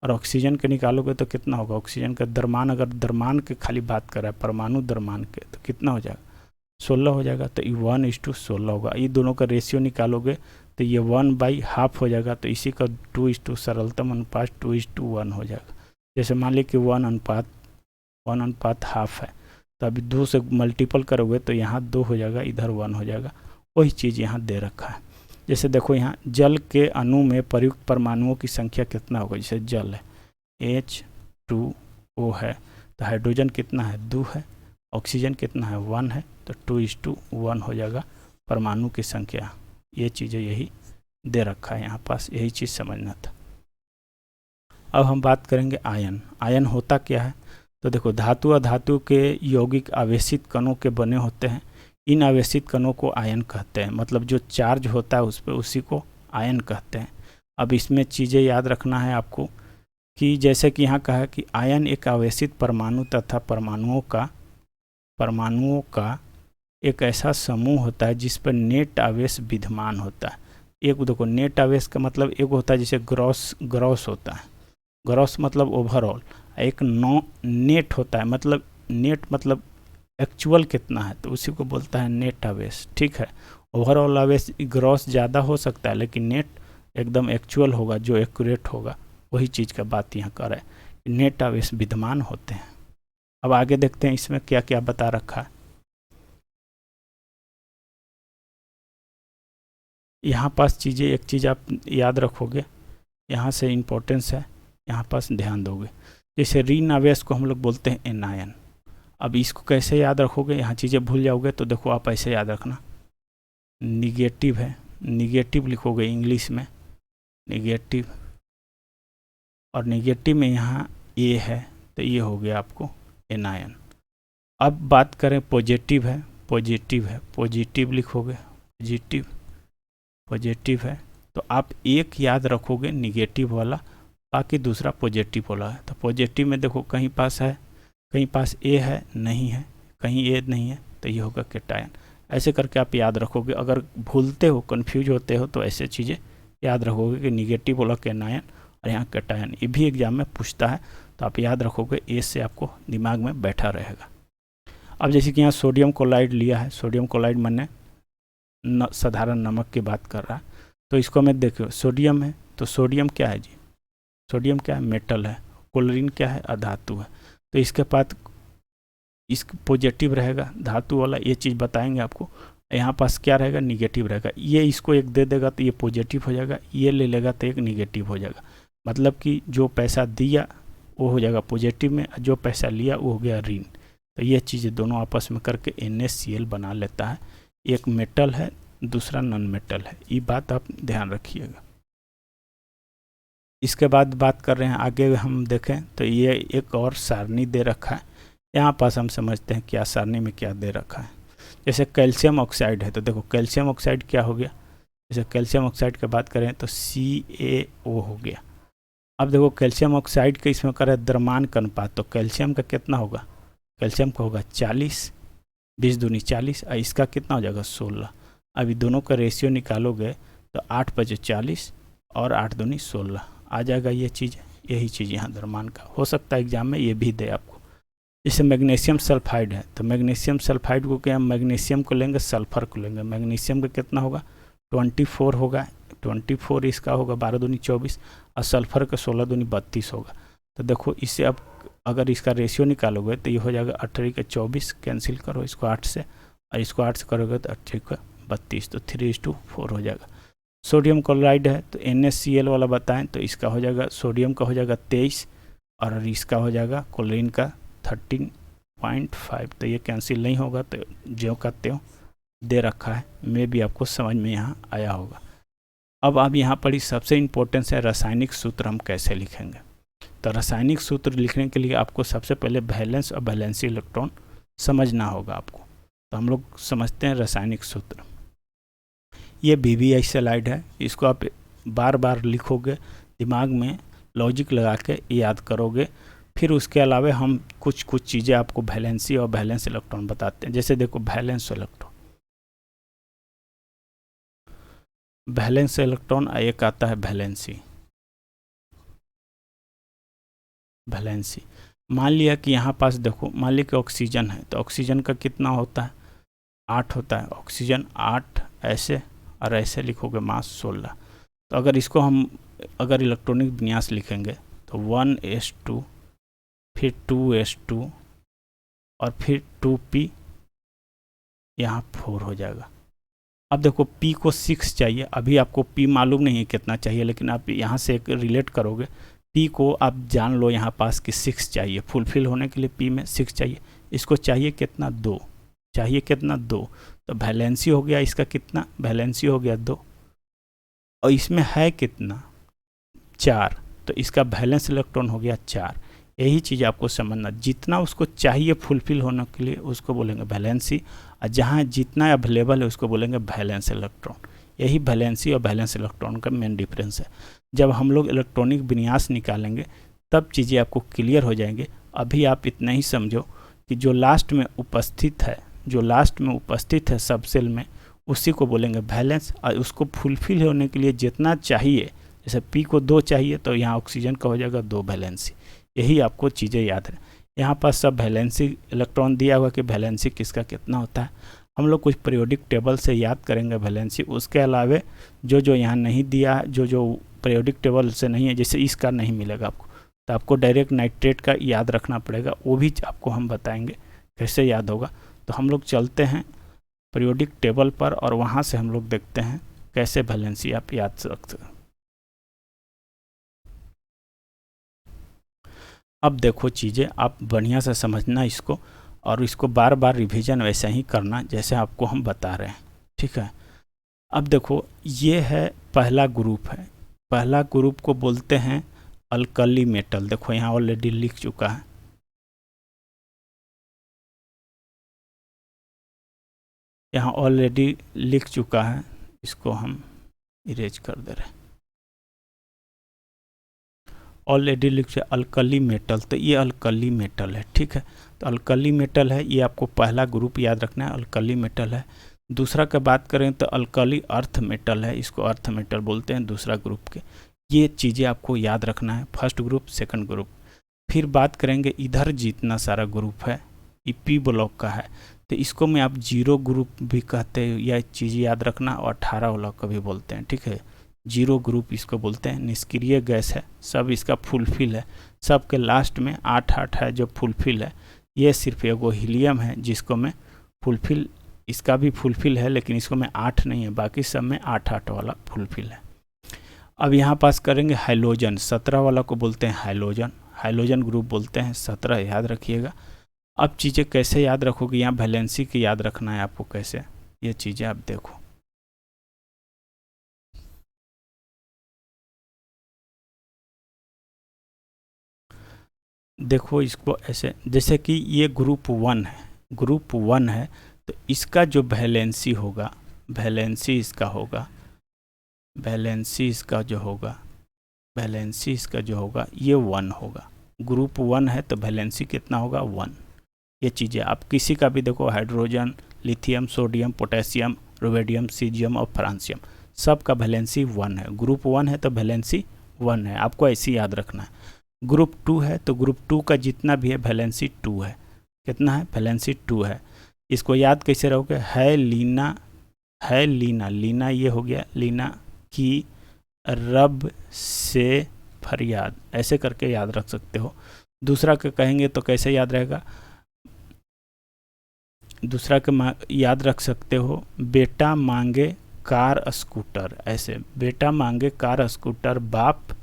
[SPEAKER 1] और ऑक्सीजन के निकालोगे तो कितना होगा, ऑक्सीजन का द्रव्यमान अगर द्रव्यमान के खाली बात कर रहा है परमाणु द्रव्यमान के, तो कितना हो जाएगा 16 हो जाएगा। तो ये 1:16 होगा। ये दोनों का रेशियो निकालोगे तो ये 1/2 हो जाएगा, तो इसी का 2 सरलतम अनुपात 2:1 हो जाएगा। जैसे मान लीजिए कि 1:1.5 है, तो अभी 2 से मल्टीपल करोगे तो यहाँ 2 हो जाएगा, इधर 1 हो जाएगा। वही चीज़ यहाँ दे रखा है। जैसे देखो यहाँ जल के अणु में प्रयुक्त परमाणुओं की संख्या कितना होगा, जैसे जल है H2O है, तो हाइड्रोजन कितना है 2 है, ऑक्सीजन कितना है 1 है, तो 2:1 हो जाएगा परमाणु की संख्या। ये चीज़ें यही दे रखा है यहाँ पास, यही चीज़ समझना था। अब हम बात करेंगे आयन। आयन होता क्या है, तो देखो धातु अधातु के यौगिक आवेशित कणों के बने होते हैं। इन आवेशित कणों को आयन कहते हैं, मतलब जो चार्ज होता है उस पर उसी को आयन कहते हैं। अब इसमें चीज़ें याद रखना है आपको कि जैसे कि यहाँ कहा कि आयन एक आवेशित परमाणु तथा परमाणुओं का एक ऐसा समूह होता है जिस पर नेट आवेश विद्यमान होता है। एक देखो नेट आवेश का मतलब एक होता है जैसे ग्रॉस होता है, ग्रॉस मतलब ओवरऑल, एक नेट होता है मतलब नेट मतलब एक्चुअल कितना है, तो उसी को बोलता है नेट आवेश। ठीक है, ओवरऑल आवेश ग्रॉस ज़्यादा हो सकता है लेकिन नेट एकदम एक्चुअल होगा, जो एक्यूरेट होगा, वही चीज़ का बात यहाँ कर रहा है। नेट आवेश विद्यमान होते हैं। अब आगे देखते हैं इसमें क्या क्या बता रखा है। यहाँ पास चीज़ें, एक चीज़ आप याद रखोगे, यहाँ से इम्पोर्टेंस है, यहाँ पास ध्यान दोगे। जैसे ऋण आवेश को हम लोग बोलते हैं एनायन। अब इसको कैसे याद रखोगे, यहाँ चीज़ें भूल जाओगे तो देखो आप ऐसे याद रखना, निगेटिव है, निगेटिव लिखोगे इंग्लिश में निगेटिव, और निगेटिव में यहाँ ए है तो ये हो गया आपको एनायन। अब बात करें पॉजिटिव है, पॉजिटिव लिखोगे, पॉजिटिव है तो आप एक याद रखोगे निगेटिव वाला, बाकी दूसरा पॉजिटिव वाला है। तो पॉजिटिव में देखो कहीं पास है, कहीं पास ए है, नहीं है, कहीं ए नहीं है, तो ये होगा कैटायन। ऐसे करके आप याद रखोगे। अगर भूलते हो, कंफ्यूज होते हो तो ऐसे चीज़ें याद रखोगे कि निगेटिव वाला कैनायन और यहाँ कैटायन। ये भी एग्जाम में पूछता है तो आप याद रखोगे, ए से आपको दिमाग में बैठा रहेगा। अब जैसे कि यहाँ सोडियम क्लोराइड लिया है, सोडियम क्लोराइड माने साधारण नमक की बात कर रहा है, तो इसको मैं देखो सोडियम है तो सोडियम क्या है जी, सोडियम क्या है, मेटल है, क्लोरीन क्या है, अधातु है। तो इसके बाद इस पॉजिटिव रहेगा धातु वाला, ये चीज़ बताएंगे आपको। यहाँ पास क्या रहेगा, निगेटिव रहेगा। ये इसको एक दे देगा तो ये पॉजिटिव हो जाएगा, ये ले लेगा तो एक निगेटिव हो जाएगा। मतलब कि जो पैसा दिया वो हो जाएगा पॉजिटिव में, जो पैसा लिया वो हो गया ऋण। तो ये चीज़ें दोनों आपस में करके NaCl बना लेता है। एक मेटल है, दूसरा नॉन मेटल है, ये बात आप ध्यान रखिएगा। इसके बाद बात कर रहे हैं आगे हम देखें तो ये एक और सारणी दे रखा है। यहाँ पास हम समझते हैं क्या सारणी में क्या दे रखा है। जैसे कैल्शियम ऑक्साइड है तो देखो कैल्शियम ऑक्साइड क्या हो गया, जैसे कैल्शियम ऑक्साइड की बात करें तो CaO हो गया। अब देखो कैल्शियम ऑक्साइड का इसमें कर द्रव्यमान का अनुपात, तो कैल्शियम का कितना होगा, कैल्शियम का होगा 40, 20 दूनी 40, और इसका कितना हो जाएगा 16। अभी दोनों का रेशियो निकालोगे तो 8 × 5 = 40 और 8 दूनी 16 आ जाएगा। ये चीज़, यही चीज़ यहाँ द्रव्यमान का हो सकता है एग्जाम में ये भी दे आपको। जैसे मैग्नीशियम सल्फाइड है तो मैग्नीशियम सल्फाइड को क्या, मैग्नीशियम को लेंगे, सल्फर को लेंगे। मैग्नीशियम का कितना होगा 24 होगा, 24 इसका होगा 12 दूनी 24, और सल्फर का 16 दूनी 32 होगा। तो देखो इससे अब अगर इसका रेशियो निकालोगे तो ये हो जाएगा 18 × 24, कैंसिल करो इसको 8 से, और इसको 8 से करोगे तो 18 × 32, तो 3:4 हो जाएगा। सोडियम क्लोराइड है तो NaCl वाला बताएं तो इसका हो जाएगा, सोडियम का हो जाएगा 23 और इसका हो जाएगा क्लोरीन का 13.5। तो ये कैंसिल नहीं होगा, तो ज्यों का त्यों दे रखा है, मैं भी आपको समझ में यहाँ आया होगा। अब आप यहाँ पर सबसे इम्पोर्टेंट है रासायनिक सूत्र हम कैसे लिखेंगे। तो रासायनिक सूत्र लिखने के लिए आपको सबसे पहले वैलेंस और वैलेंसी इलेक्ट्रॉन समझना होगा आपको। तो हम लोग समझते हैं रासायनिक सूत्र। ये BBI स्लाइड है, इसको आप बार बार लिखोगे, दिमाग में लॉजिक लगा के याद करोगे। फिर उसके अलावा हम कुछ चीज़ें आपको वैलेंसी और वैलेंस इलेक्ट्रॉन बताते हैं। जैसे देखो वैलेंस इलेक्ट्रॉन एक आता है वैलेंसी। मान लिया कि यहाँ पास देखो, मान लिया कि ऑक्सीजन है तो ऑक्सीजन का कितना होता है, 8 होता है। ऑक्सीजन 8 ऐसे और ऐसे लिखोगे मास 16। तो अगर इसको हम अगर इलेक्ट्रॉनिक विन्यास लिखेंगे तो 1s2 फिर 2s2 और फिर 2p, यहाँ 4 हो जाएगा। अब देखो p को 6 चाहिए, अभी आपको p मालूम नहीं है कितना चाहिए, लेकिन आप यहाँ से एक रिलेट करोगे, p को आप जान लो यहाँ पास कि 6 चाहिए, फुलफिल होने के लिए p में 6 चाहिए। इसको चाहिए कितना, 2 चाहिए, कितना 2। तो वैलेंसी हो गया इसका कितना, वैलेंसी हो गया 2, और इसमें है कितना 4, तो इसका वैलेंस इलेक्ट्रॉन हो गया 4। यही चीज़ आपको समझना, जितना उसको चाहिए फुलफिल होने के लिए उसको बोलेंगे वैलेंसी, और जहाँ जितना अवेलेबल है उसको बोलेंगे वैलेंस इलेक्ट्रॉन। यही वैलेंसी और वैलेंस इलेक्ट्रॉन का मेन डिफरेंस है। जब हम लोग इलेक्ट्रॉनिक विन्यास निकालेंगे तब चीज़ें आपको क्लियर हो जाएंगे। अभी आप इतना ही समझो कि जो लास्ट में उपस्थित है, जो लास्ट में उपस्थित है सब सेल में, उसी को बोलेंगे बैलेंस। और उसको फुलफिल होने के लिए जितना चाहिए, जैसे पी को 2 चाहिए तो यहाँ ऑक्सीजन का हो जाएगा 2 वैलेंसी। यही आपको चीज़ें याद है। यहाँ पर सब वैलेंसी इलेक्ट्रॉन दिया हुआ कि वैलेंसी किसका कितना होता है। हम लोग कुछ पीरियोडिक टेबल से याद करेंगे वैलेंसी। उसके अलावे जो जो यहाँ नहीं दिया, जो जो पीरियोडिक टेबल से नहीं है, जैसे इसका नहीं मिलेगा आपको, तो आपको डायरेक्ट नाइट्रेट का याद रखना पड़ेगा। वो भी आपको हम बताएंगे कैसे याद होगा। तो हम लोग चलते हैं पीरियोडिक टेबल पर और वहाँ से हम लोग देखते हैं कैसे वैलेंसी आप याद रख सकते हैं। अब देखो चीज़ें आप बढ़िया से समझना इसको, और इसको बार बार रिवीजन वैसे ही करना जैसे आपको हम बता रहे हैं, ठीक है। अब देखो ये है पहला ग्रुप है। पहला ग्रुप को बोलते हैं अल्कली मेटल। देखो यहाँ ऑलरेडी लिख चुका है, यहाँ ऑलरेडी लिख चुका है, इसको हम इरेज कर दे रहे हैं। ऑलरेडी लिखे अल्कली मेटल, तो ये अल्कली मेटल है, ठीक है। तो अल्कली मेटल है, ये आपको पहला ग्रुप याद रखना है, अल्कली मेटल है। दूसरा का बात करें तो अल्कली अर्थ मेटल है, इसको अर्थ मेटल बोलते हैं दूसरा ग्रुप के। ये चीज़ें आपको याद रखना है, फर्स्ट ग्रुप सेकंड ग्रुप। फिर बात करेंगे इधर जितना सारा ग्रुप है, ये पी ब्लॉक का है, तो इसको में आप 0 ग्रुप भी कहते हैं, यह चीज़ याद रखना। और 18 वाला का भी बोलते हैं, ठीक है। 0 ग्रुप इसको बोलते हैं। निष्क्रिय गैस है, सब इसका फुलफिल है, सब के लास्ट में 8 है जो फुलफिल है। ये सिर्फ एगो हीलियम है जिसको में फुलफिल, इसका भी फुलफिल है लेकिन इसको में 8 नहीं है, बाकी सब में 8 वाला फुलफिल है। अब यहाँ पास करेंगे हाइलोजन, 17 वाला को बोलते हैं हाइलोजन, हाइलोजन ग्रुप बोलते हैं, 17 याद रखिएगा। अब चीज़ें कैसे याद रखोगे, यहाँ वैलेंसी की याद रखना है आपको कैसे, ये चीज़ें आप देखो। देखो इसको ऐसे, जैसे कि ये ग्रुप 1 है, ग्रुप 1 है, तो इसका जो वैलेंसी होगा, वैलेंसी इसका होगा, वैलेंसी इसका जो होगा, वैलेंसी इसका जो होगा ये 1 होगा। ग्रुप 1 है तो वैलेंसी कितना होगा 1। ये चीज़ें आप किसी का भी देखो, hydrogen, lithium, sodium, potassium, rubidium, caesium और फ्रांसियम, सब का वैलेंसी 1 है। ग्रुप 1 है तो वैलेंसी 1 है, आपको ऐसे याद रखना है। ग्रुप 2 है तो ग्रुप 2 का जितना भी है वैलेंसी 2 है। कितना है, वैलेंसी 2 है। इसको याद कैसे रहोगे, है लीना, है लीना, लीना ये हो गया, लीना की रब से फरियाद, ऐसे करके याद रख सकते हो। दूसरा का कहेंगे तो कैसे याद रहेगा, दूसरा का याद रख सकते हो, बेटा मांगे कार स्कूटर, ऐसे बेटा मांगे कार स्कूटर बाप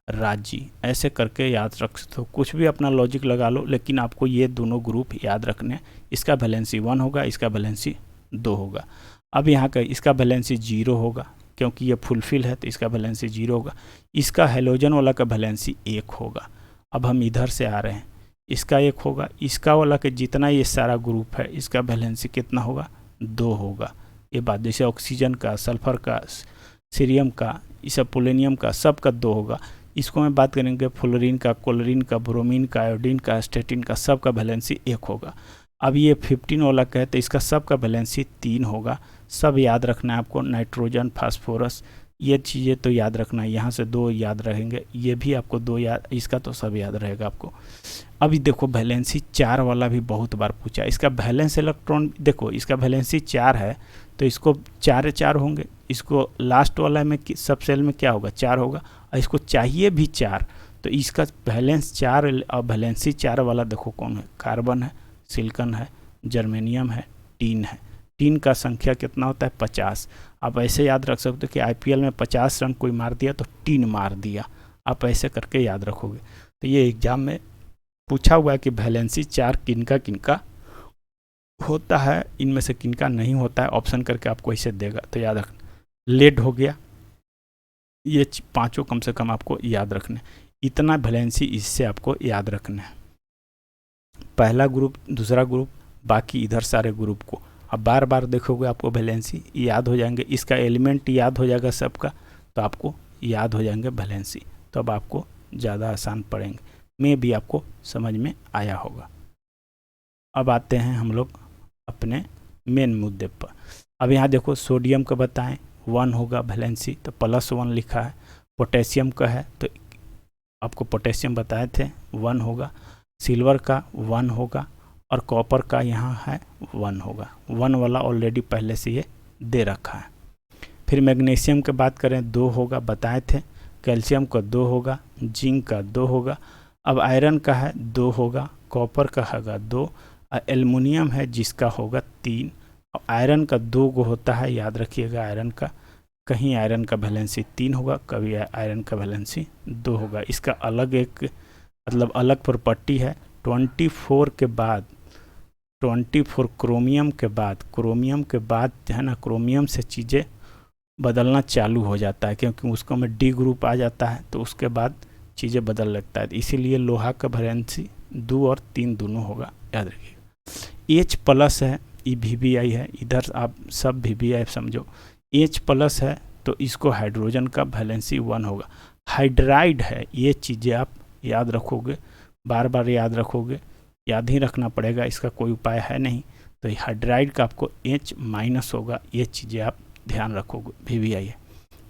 [SPEAKER 1] राजी, ऐसे करके याद रख सकते हो। कुछ भी अपना लॉजिक लगा लो, लेकिन आपको ये दोनों ग्रुप याद रखने। इसका वैलेंसी 1 होगा, इसका वैलेंसी 2 होगा। अब यहाँ का इसका वैलेंसी 0 होगा क्योंकि ये फुलफिल है, तो इसका वैलेंसी 0 होगा। इसका हेलोजन वाला का वैलेंसी 1 होगा। अब हम इधर से आ रहे हैं, इसका 1 होगा, इसका वाला के जितना ये सारा ग्रुप है इसका वैलेंसी कितना होगा 2 होगा। ये बात जैसे ऑक्सीजन का, सल्फर का, सीरियम का, इस सब पोलेनियम का, सब का 2 होगा। इसको मैं बात करेंगे फ्लोरीन का, क्लोरीन का, ब्रोमीन का, आयोडीन का, स्टेटिन का, सब का वैलेंसी 1 होगा। अब ये 15 वाला का है तो इसका सब का वैलेंसी 3 होगा। सब याद रखना है आपको, नाइट्रोजन, फास्फोरस, ये चीज़ें तो याद रखना है। यहाँ से 2 याद रहेंगे, ये भी आपको 2 याद, इसका तो सब याद रहेगा आपको। अभी देखो वैलेंसी 4 वाला भी बहुत बार पूछा। इसका वैलेंस इलेक्ट्रॉन देखो, इसका वैलेंसी 4 है तो इसको 4 होंगे। इसको लास्ट वाला में सब सेल में क्या होगा 4 होगा, और इसको चाहिए भी 4, तो इसका वैलेंस 4 और वैलेंसी 4 वाला देखो कौन है, कार्बन है, सिलिकॉन है, जर्मेनियम है, टीन है। टीन का संख्या कितना होता है 50। आप ऐसे याद रख सकते हो कि आईपीएल में 50 रन कोई मार दिया तो टीन मार दिया, आप ऐसे करके याद रखोगे। तो ये एग्जाम में पूछा हुआ है कि वैलेंसी 4 किनका किनका होता है, इनमें से किनका नहीं होता है, ऑप्शन करके आपको ऐसे देगा। तो याद रखना, लेड हो गया, ये 5 कम से कम आपको याद रखने। इतना वैलेंसी इससे आपको याद रखना है, पहला ग्रुप, दूसरा ग्रुप, बाकी इधर सारे ग्रुप को। अब बार बार देखोगे आपको वैलेंसी याद हो जाएंगे, इसका एलिमेंट याद हो जाएगा सबका, तो आपको याद हो जाएंगे वैलेंसी। तो अब आपको ज़्यादा आसान पड़ेंगे। में भी आपको समझ में आया होगा। अब आते हैं हम लोग अपने मेन मुद्दे पर। अब यहाँ देखो सोडियम का बताएं 1 होगा वैलेंसी, तो +1 लिखा है। पोटेशियम का है तो आपको पोटेशियम बताए थे 1 होगा। सिल्वर का 1 होगा और कॉपर का यहाँ है 1 होगा। 1 वाला ऑलरेडी पहले से ये दे रखा है। फिर मैग्नीशियम की बात करें 2 होगा बताए थे। कैल्शियम का 2 होगा, जिंक का 2 होगा। अब आयरन का है 2 होगा, कॉपर का होगा 2 और एल्युमिनियम है जिसका होगा 3। और आयरन का 2 गो होता है, याद रखिएगा आयरन का, कहीं आयरन का वैलेंसी 3 होगा, कभी आयरन का वैलेंसी 2 होगा। इसका अलग एक मतलब अलग प्रॉपर्टी है। 24 के बाद 24 क्रोमियम के बाद है ना, क्रोमियम से चीज़ें बदलना चालू हो जाता है, क्योंकि उसको में डी ग्रुप आ जाता है तो उसके बाद चीज़ें बदल लगता है। इसीलिए लोहा का वैलेंसी 2 और 3 दोनों होगा, याद रखिएगा। H+ है, ये VBI है, इधर आप सब VBI समझो। H+ है तो इसको हाइड्रोजन का वैलेंसी 1 होगा। हाइड्राइड है, ये चीज़ें आप याद रखोगे, बार बार याद रखोगे, याद ही रखना पड़ेगा, इसका कोई उपाय है नहीं। तो हाइड्राइड का आपको H- होगा, ये चीज़ें आप ध्यान रखोगे, VBI है।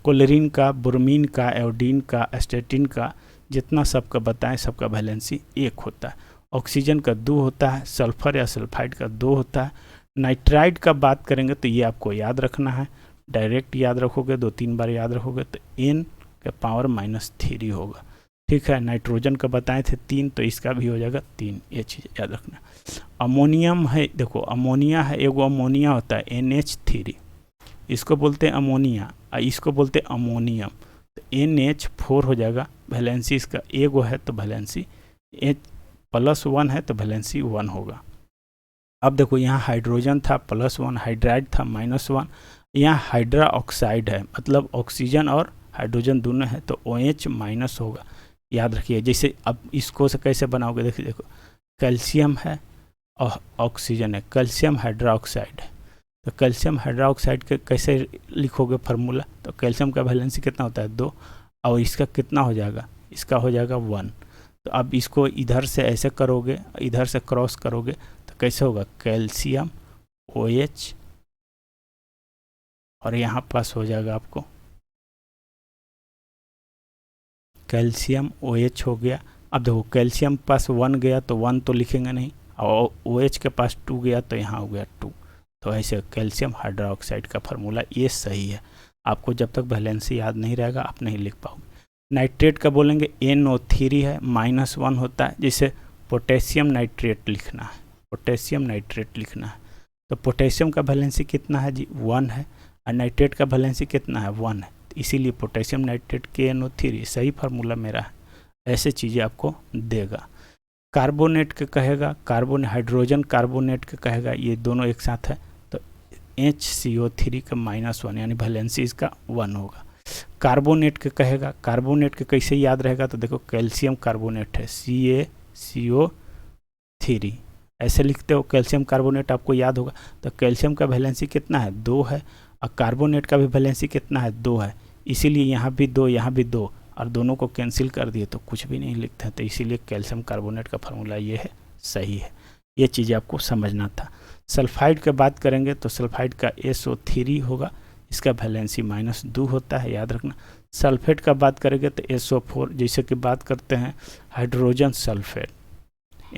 [SPEAKER 1] क्लोरीन का, ब्रोमीन का, आयोडीन का, एस्टेटिन का, जितना सबका बताएं सबका वैलेंसी 1 होता है। ऑक्सीजन का 2 होता है, सल्फर या सल्फाइड का 2 होता है। नाइट्राइड का बात करेंगे तो ये आपको याद रखना है, डायरेक्ट याद रखोगे, 2-3 बार याद रखोगे तो N का पावर -3 होगा। ठीक है, नाइट्रोजन का बताए थे 3 तो इसका भी हो जाएगा 3, ये चीज़ याद रखना। अमोनियम है, देखो अमोनिया है, एगो अमोनिया होता है NH3, इसको बोलते हैं अमोनिया, इसको बोलते हैं अमोनियम। तो NH4 हो जाएगा, वैलेंसी इसका एगो है तो वैलेंसी H+1 है तो वैलेंसी 1 होगा। अब देखो यहाँ हाइड्रोजन था +1, हाइड्राइड था -1, यहाँ हाइड्रा ऑक्साइड है, मतलब ऑक्सीजन और हाइड्रोजन दोनों है तो OH- होगा, याद रखिए। जैसे अब इसको से कैसे बनाओगे, देखिए देखो कैल्शियम है और ऑक्सीजन है, कैल्शियम हाइड्रोक्साइड है, तो कैल्शियम हाइड्रोक्साइड के कैसे लिखोगे फार्मूला, तो कैल्शियम का वैलेंसी कितना होता है 2 और इसका कितना हो जाएगा, इसका हो जाएगा 1। तो अब इसको इधर से ऐसे करोगे, इधर से क्रॉस करोगे तो कैसे होगा, कैल्शियम OH और यहाँ पास हो जाएगा आपको कैल्शियम OH हो गया। अब देखो कैल्शियम पास 1 गया तो 1 तो लिखेंगे नहीं, और OH के पास 2 गया तो यहाँ हो गया 2। तो ऐसे कैल्शियम हाइड्रोक्साइड का फार्मूला ये सही है। आपको जब तक वैलेंसी याद नहीं रहेगा आप नहीं लिख पाओगे। नाइट्रेट का बोलेंगे NO3 है, -1 होता है। जैसे पोटेशियम नाइट्रेट लिखना है, पोटेशियम नाइट्रेट लिखना है तो पोटेशियम का वैलेंसी कितना है जी 1 है, और नाइट्रेट का वैलेंसी कितना है 1 है, इसीलिए पोटेशियम नाइट्रेट KNO3 सही फार्मूला मेरा है। ऐसे चीज़ें आपको देगा। कार्बोनेट के कहेगा, हाइड्रोजन कार्बोनेट के कहेगा, ये दोनों एक साथ है तो HCO3 का -1 यानी वैलेंसी इसका 1 होगा। कार्बोनेट के कहेगा, कार्बोनेट के कैसे याद रहेगा, तो देखो कैल्शियम कार्बोनेट है CaCO3 ऐसे लिखते हो, कैल्शियम कार्बोनेट आपको याद होगा। तो कैल्शियम का वैलेंसी कितना है 2 है, और कार्बोनेट का भी वैलेंसी कितना है 2 है, इसीलिए यहाँ भी 2 यहाँ भी 2, और दोनों को कैंसिल कर दिए तो कुछ भी नहीं लिखते हैं। तो इसीलिए कैल्शियम कार्बोनेट का फार्मूला ये है, सही है। ये चीज़ें आपको समझना था। सल्फाइड की बात करेंगे तो सल्फाइड का SO3 होगा, इसका वैलेंसी -2 होता है, याद रखना। सल्फेट का बात करेंगे तो SO4, जैसे कि बात करते हैं हाइड्रोजन सल्फेट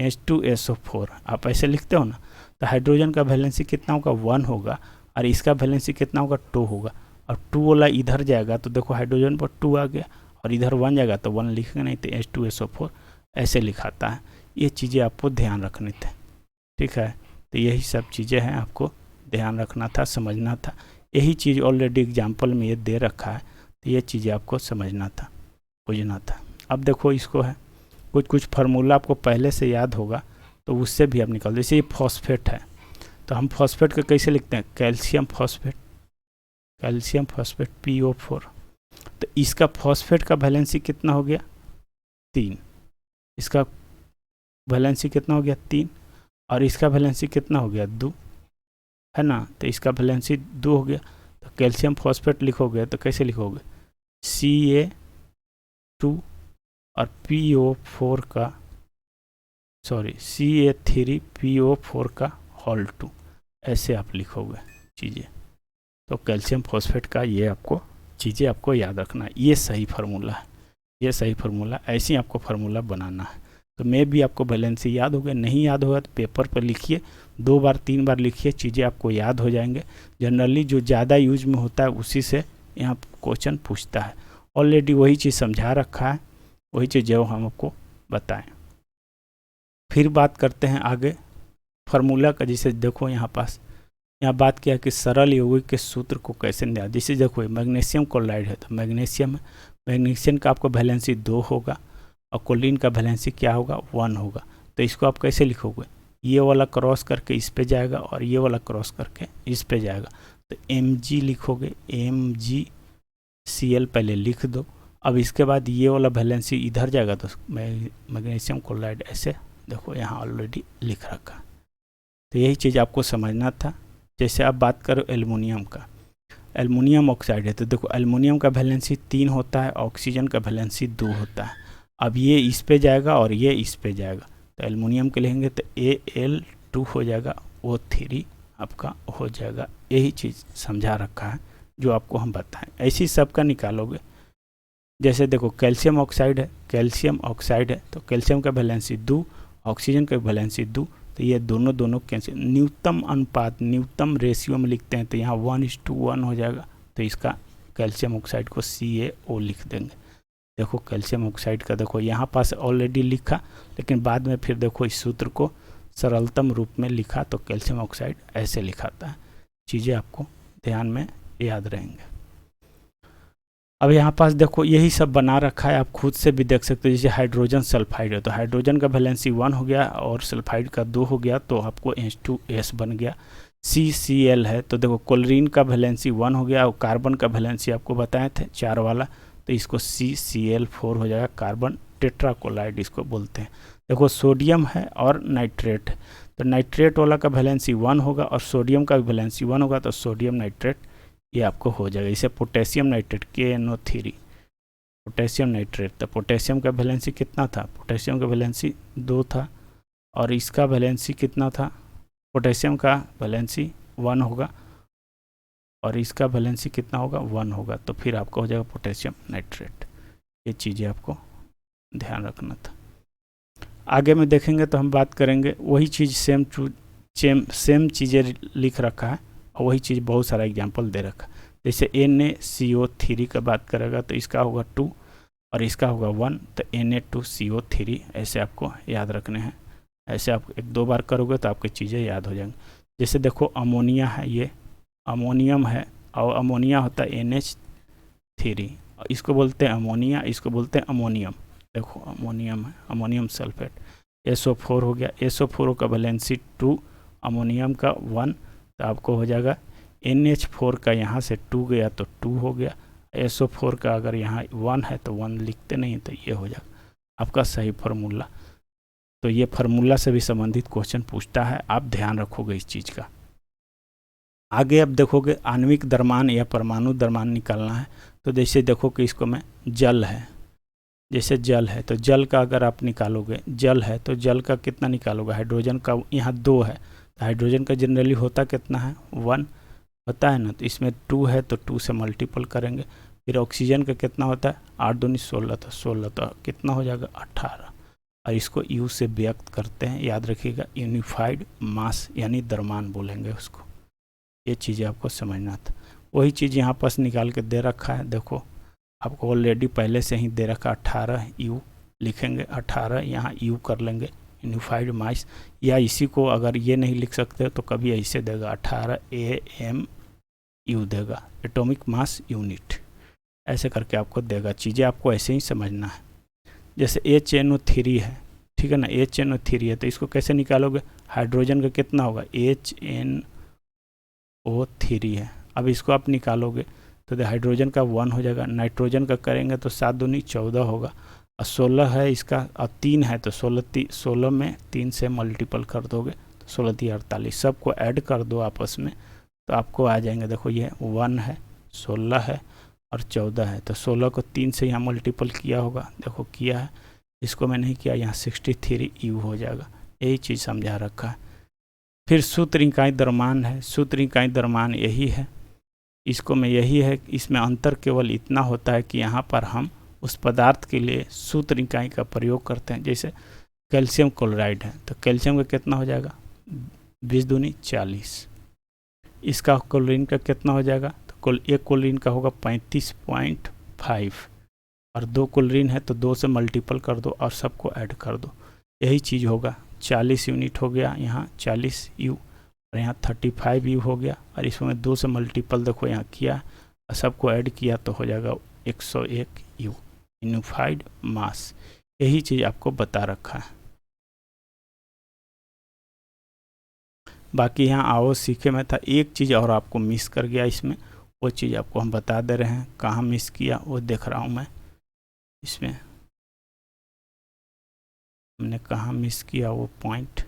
[SPEAKER 1] H2SO4 आप ऐसे लिखते हो ना, तो हाइड्रोजन का वैलेंसी कितना होगा 1 होगा, और इसका वैलेंसी कितना होगा 2 होगा, और 2 वाला इधर जाएगा तो देखो हाइड्रोजन पर 2 आ गया, और इधर 1 जाएगा तो 1 लिखेंगे नहीं, तो H2SO4 ऐसे लिखाता है। ये चीज़ें आपको ध्यान रखनी थी, ठीक है। तो यही सब चीज़ें हैं, आपको ध्यान रखना था, समझना था। यही चीज़ ऑलरेडी एग्जाम्पल में ये दे रखा है, तो ये चीज़ें आपको समझना था, बुझना था। अब देखो इसको है कुछ फार्मूला आपको पहले से याद होगा तो उससे भी आप निकाल, जैसे ये फॉस्फेट है तो हम फॉस्फेट को कैसे लिखते हैं, कैल्शियम फॉस्फेट PO4। तो इसका फॉस्फेट का वैलेंसी कितना हो गया 3, इसका वैलेंसी कितना हो गया 3, और इसका वैलेंसी कितना हो गया 2 है ना, तो इसका वैलेंसी 2 हो गया। तो कैल्शियम फॉस्फेट लिखोगे तो कैसे लिखोगे और PO4 का CA3PO4 का होल 2, ऐसे आप लिखोगे चीज़ें। तो कैल्शियम फॉस्फेट का ये आपको चीज़ें आपको याद रखना है। ये सही फार्मूला है, ये सही फार्मूला, ऐसे ही आपको फार्मूला बनाना है। तो मैं भी आपको बैलेंसी याद हो गया, नहीं याद होगा तो पेपर पर लिखिए, 2 बार 3 बार लिखिए, चीज़ें आपको याद हो जाएंगे। जनरली जो ज़्यादा यूज में होता है उसी से यहाँ क्वेश्चन पूछता है। ऑलरेडी वही चीज़ समझा रखा है, वही चीज़ जो हम आपको बताएं। फिर बात करते हैं आगे फार्मूला का। जिसे देखो यहाँ बात किया कि सरल यौगिक के सूत्र को कैसे निकालें। जैसे देखो मैग्नीशियम क्लोराइड है तो मैग्नीशियम का आपको वैलेंसी 2 होगा और क्लोरीन का वैलेंसी क्या होगा, 1 होगा। तो इसको आप कैसे लिखोगे, ये वाला क्रॉस करके इस पे जाएगा और ये वाला क्रॉस करके इस पे जाएगा। तो Mg लिखोगे, MgCl पहले लिख दो। अब इसके बाद ये वाला वैलेंसी इधर जाएगा तो मैग्नीशियम क्लोराइड ऐसे देखो यहाँ ऑलरेडी लिख रखा। तो यही चीज़ आपको समझना था। जैसे आप बात करो एल्युमिनियम का, एल्युमिनियम ऑक्साइड है तो देखो एल्युमिनियम का वैलेंसी 3 होता है, ऑक्सीजन का वैलेंसी 2 होता है। अब ये इस पे जाएगा और ये इस पे जाएगा, तो एल्युमिनियम के लेंगे तो Al2 हो जाएगा, O3 आपका हो जाएगा। यही चीज़ समझा रखा है जो आपको हम बताएं, ऐसी सबका निकालोगे। जैसे देखो कैल्शियम ऑक्साइड है तो कैल्शियम का वैलेंसी 2, ऑक्सीजन का वैलेंसी 2, तो ये दोनों कैंसिल। न्यूनतम अनुपात, न्यूनतम रेशियो में लिखते हैं तो यहाँ 1:1 हो जाएगा। तो इसका कैल्शियम ऑक्साइड को CaO लिख देंगे। देखो कैल्शियम ऑक्साइड का देखो यहाँ पास ऑलरेडी लिखा, लेकिन बाद में फिर देखो इस सूत्र को सरलतम रूप में लिखा तो कैल्शियम ऑक्साइड ऐसे लिखाता है। चीज़ें आपको ध्यान में याद रहेंगे। अब यहाँ पास देखो यही सब बना रखा है, आप खुद से भी देख सकते हो। जैसे हाइड्रोजन सल्फाइड है तो हाइड्रोजन का वैलेंसी 1 हो गया और सल्फाइड का 2 हो गया, तो आपको H2S बन गया। CCl है तो देखो क्लोरीन का वैलेंसी 1 हो गया और कार्बन का वैलेंसी आपको बताए थे 4 वाला, तो इसको CCl4 हो जाएगा। कार्बन टेट्राक्लोराइड इसको बोलते हैं। देखो सोडियम है और नाइट्रेट है तो नाइट्रेट वाला का वैलेंसी 1 होगा और सोडियम का वैलेंसी 1 होगा, तो सोडियम नाइट्रेट ये आपको हो जाएगा। इसे potassium nitrate KNO3 potassium nitrate, तो पोटेशियम का वैलेंसी कितना था, पोटेशियम का वैलेंसी 2 था और इसका वैलेंसी कितना था, पोटेशियम का वैलेंसी 1 होगा और इसका वैलेंसी कितना होगा, 1 होगा। तो फिर आपका हो जाएगा पोटेशियम नाइट्रेट। ये चीज़ें आपको ध्यान रखना था। आगे में देखेंगे तो हम बात करेंगे वही चीज़, सेम चीज़ें लिख रखा है और वही चीज़ बहुत सारा एग्जाम्पल दे रखा। जैसे NaCO3 का बात करेगा तो इसका होगा 2 और इसका होगा 1, तो Na2CO3 ऐसे आपको याद रखने हैं। ऐसे आप 1-2 बार करोगे तो आपकी चीज़ें याद हो जाएंगी। जैसे देखो अमोनिया है, ये अमोनियम है और अमोनिया होता है NH3, इसको बोलते हैं अमोनिया, इसको बोलते हैं अमोनियम। देखो अमोनियम है, अमोनियम सल्फेट। SO4 हो गया, SO4 का वैलेंसी 2, अमोनियम का 1, तो आपको हो जाएगा NH4 का यहाँ से 2 गया तो 2 हो गया। SO4 का अगर यहाँ 1 है तो 1 लिखते नहीं, तो ये हो जाएगा आपका सही फार्मूला। तो ये फार्मूला से भी संबंधित क्वेश्चन पूछता है, आप ध्यान रखोगे इस चीज़ का। आगे अब देखोगे आणविक द्रव्यमान या परमाणु द्रव्यमान निकालना है। तो जैसे देखो कि इसको में जल है, जैसे जल है तो जल का अगर आप निकालोगे, जल है तो जल का कितना निकालोगे, हाइड्रोजन का यहाँ 2 है तो हाइड्रोजन का जनरली होता कितना है, 1 होता है ना, तो इसमें 2 है तो 2 से मल्टीपल करेंगे। फिर ऑक्सीजन का कितना होता है, 8 दूनी 16, तो 16 तो कितना हो जाएगा 18, और इसको U से व्यक्त करते हैं, याद रखिएगा यूनिफाइड मास यानी द्रव्यमान बोलेंगे उसको। ये चीज़ें आपको समझना था। वही चीज़ यहाँ पास निकाल के दे रखा है, देखो आपको ऑलरेडी पहले से ही दे रखा 18 U लिखेंगे, 18 यहाँ U कर लेंगे यूनिफाइड मास, या इसी को अगर ये नहीं लिख सकते तो कभी ऐसे देगा 18 AMU देगा, एटॉमिक मास यूनिट, ऐसे करके आपको देगा। चीज़ें आपको ऐसे ही समझना है। जैसे HNO3 है, ठीक है ना, HNO3 है तो इसको कैसे निकालोगे, हाइड्रोजन का कितना होगा, HNO3 है। अब इसको आप निकालोगे तो हाइड्रोजन का 1 हो जाएगा, नाइट्रोजन का करेंगे तो 7 दूनी 14 होगा, और 16 है इसका, और 3 है तो 16 में 3 से मल्टीपल कर दोगे तो 16 3 48, सबको ऐड कर दो आपस में तो आपको आ जाएंगे। देखो ये 1 है, 16 है और 14 है, तो 16 को 3 से यहाँ मल्टीपल किया होगा, देखो किया है। इसको मैं नहीं किया, यहाँ 63U हो जाएगा। यही चीज़ समझा रखा है। फिर सूत्र इकाई द्रव्यमान है, सूत्र इकाई द्रव्यमान यही है, इसको में यही है, इसमें अंतर केवल इतना होता है कि यहाँ पर हम उस पदार्थ के लिए सूत्र इकाई का प्रयोग करते हैं। जैसे कैल्शियम क्लोराइड है, तो कैल्शियम का कितना हो जाएगा, 20 दूनी 40। इसका क्लोरीन का कितना हो जाएगा, तो एक क्लोरीन का होगा 35.5, और 2 क्लोरीन है तो 2 से मल्टीपल कर दो और सबको ऐड कर दो, यही चीज़ होगा। 40 यूनिट हो गया, यहाँ 40U, और यहाँ 35U हो गया, और इसमें 2 से मल्टीपल देखो यहाँ किया और सबको ऐड किया तो हो जाएगा 101U यूनिफाइड मास। यही चीज़ आपको बता रखा है। बाकी यहाँ आओ सीखे में था, एक चीज़ और आपको मिस कर गया इसमें, वो चीज़ आपको हम बता दे रहे हैं। कहाँ मिस किया वो देख रहा हूँ मैं, इसमें हमने कहाँ मिस किया वो पॉइंट।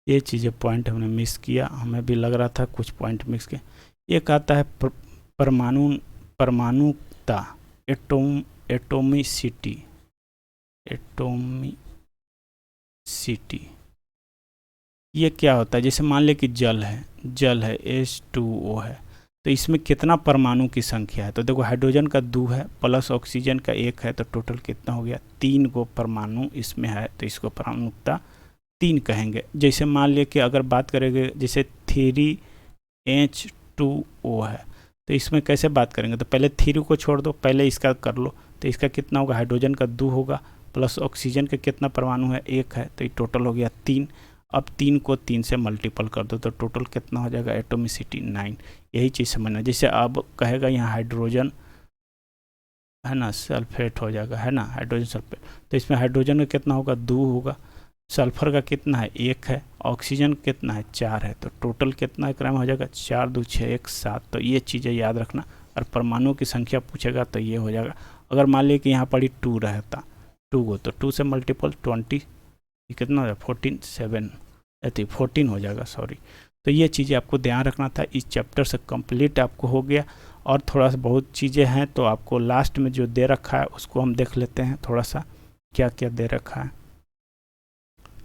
[SPEAKER 1] ये चीज़ें पॉइंट हमने मिस किया, हमें भी लग रहा था कुछ पॉइंट मिस किया। एक आता है परमाणुता, एटोमिसिटी, ये क्या होता है। जैसे मान ले कि जल है H2O है, तो इसमें कितना परमाणु की संख्या है, तो देखो हाइड्रोजन का 2 है प्लस ऑक्सीजन का 1 है, तो टोटल कितना हो गया, 3 को परमाणु इसमें है, तो इसको परमाणुता 3 कहेंगे। जैसे मान लिया कि अगर बात करेंगे जैसे 3H2O है, तो इसमें कैसे बात करेंगे, तो पहले 3 को छोड़ दो, पहले इसका कर लो, तो इसका कितना होगा, हाइड्रोजन का 2 होगा प्लस ऑक्सीजन का कितना परमाणु है, 1 है, तो ये टोटल हो गया 3। अब 3 को 3 से मल्टीपल कर दो तो टोटल कितना हो जाएगा, एटोमिसिटी 9। यही चीज़ समझना। जैसे अब कहेगा यहाँ हाइड्रोजन है ना, सल्फेट हो जाएगा, है ना, हाइड्रोजन सल्फेट, तो इसमें हाइड्रोजन का कितना होगा, 2 होगा, सल्फर का कितना है, 1 है, ऑक्सीजन कितना है, 4 है, तो टोटल कितना क्रम हो जाएगा, 4 2 6 1 7। तो ये चीज़ें याद रखना, और परमाणुओं की संख्या पूछेगा तो ये हो जाएगा। अगर मान लिया कि यहाँ पर 2 रहता, 2 को, तो 2 से मल्टीपल 20, कितना हो जाएगा, 14 हो जाएगा, सॉरी। तो ये चीज़ें आपको ध्यान रखना था। इस चैप्टर से कंप्लीट आपको हो गया, और थोड़ा सा बहुत चीज़ें हैं, तो आपको लास्ट में जो दे रखा है उसको हम देख लेते हैं, थोड़ा सा क्या क्या दे रखा है।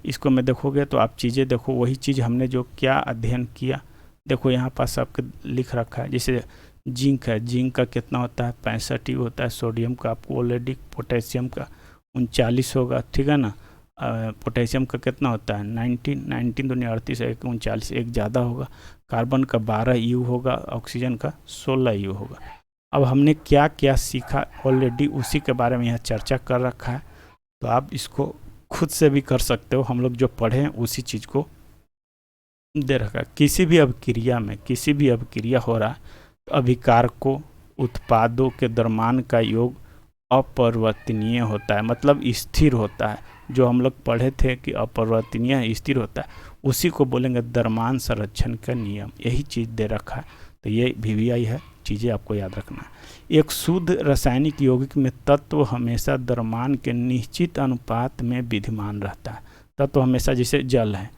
[SPEAKER 1] इसको में देखोगे तो आप चीज़ें देखो, वही चीज़ हमने जो क्या अध्ययन किया, देखो यहाँ पास आपके लिख रखा है। जैसे जिंक है, जिंक का कितना होता है, 65 होता है, सोडियम का आपको ऑलरेडी, पोटेशियम का 39 होगा, ठीक है ना, पोटेशियम का कितना होता है, 19 दूनी 38, 39, एक ज़्यादा होगा, कार्बन का 12U होगा, ऑक्सीजन का 16U होगा। अब हमने क्या क्या सीखा ऑलरेडी उसी के बारे में यहाँ चर्चा कर रखा है, तो आप इसको खुद से भी कर सकते हो। हम लोग जो पढ़े हैं उसी चीज़ को दे रखा है। किसी भी अभिक्रिया हो रहा है, तो अभिकारकों उत्पादों के द्रव्यमान का योग अपरिवर्तनीय होता है, मतलब स्थिर होता है। जो हम लोग पढ़े थे कि अपरिवर्तनीय स्थिर होता है, उसी को बोलेंगे द्रव्यमान संरक्षण का नियम। यही चीज़ दे रखा है, तो ये VVI है, चीज़ें आपको याद रखना है। एक शुद्ध रासायनिक यौगिक में तत्व हमेशा द्रव्यमान के निश्चित अनुपात में विद्यमान रहता है। तत्व हमेशा, जैसे जल है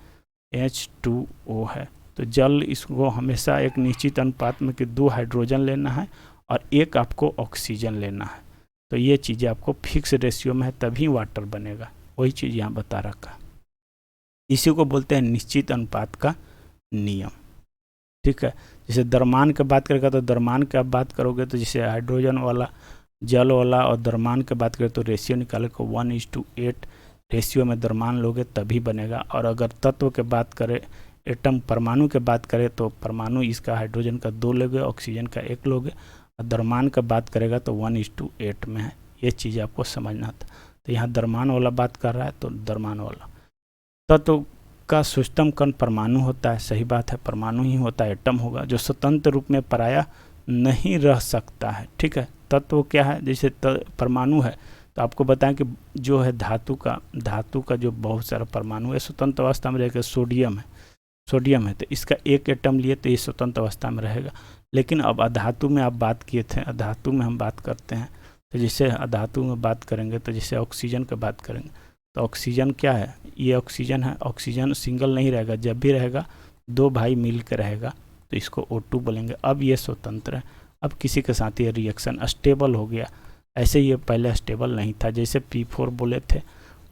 [SPEAKER 1] H2O है, तो जल इसको हमेशा एक निश्चित अनुपात में कि 2 हाइड्रोजन लेना है और 1 आपको ऑक्सीजन लेना है। तो ये चीज़ें आपको फिक्स रेशियो में है, तभी वाटर बनेगा। वही चीज़ यहाँ बता रखा, इसी को बोलते हैं निश्चित अनुपात का नियम, ठीक है। जैसे द्रव्यमान की बात करेगा तो द्रव्यमान की आप बात करोगे तो जैसे हाइड्रोजन वाला, जल वाला, और द्रव्यमान की बात करें तो रेशियो निकाले को 1:8 रेशियो में द्रव्यमान लोगे तभी बनेगा। और अगर तत्व के बात करें, एटम परमाणु के बात करें, तो परमाणु इसका हाइड्रोजन का 2 लोगे, ऑक्सीजन का 1 लोगे, और द्रव्यमान का बात करेगा तो 1:8 में है। ये चीज़ आपको समझना था। तो यहाँ द्रव्यमान वाला बात कर रहा है, तो द्रव्यमान वाला तत्व का सूक्ष्मतम कण परमाणु होता है, सही बात है, परमाणु ही होता है, एटम होगा, जो स्वतंत्र रूप में पराया नहीं रह सकता है, ठीक है। तत्व क्या है, जैसे परमाणु है, तो आपको बताएं कि जो है धातु का जो बहुत सारा परमाणु है स्वतंत्र अवस्था में रहेगा, सोडियम है तो इसका एक एटम लिए तो ये स्वतंत्र अवस्था में रहेगा। लेकिन अब अधातु में आप बात किए थे, अधातु में हम बात करते हैं, तो जैसे अधातु में बात करेंगे तो जैसे ऑक्सीजन की बात करेंगे तो ऑक्सीजन क्या है, ये ऑक्सीजन है। ऑक्सीजन सिंगल नहीं रहेगा, जब भी रहेगा 2 भाई मिल कर रहेगा तो इसको O2 बोलेंगे। अब ये स्वतंत्र है, अब किसी के साथ ये रिएक्शन स्टेबल हो गया। ऐसे ये पहले स्टेबल नहीं था, जैसे P4 बोले थे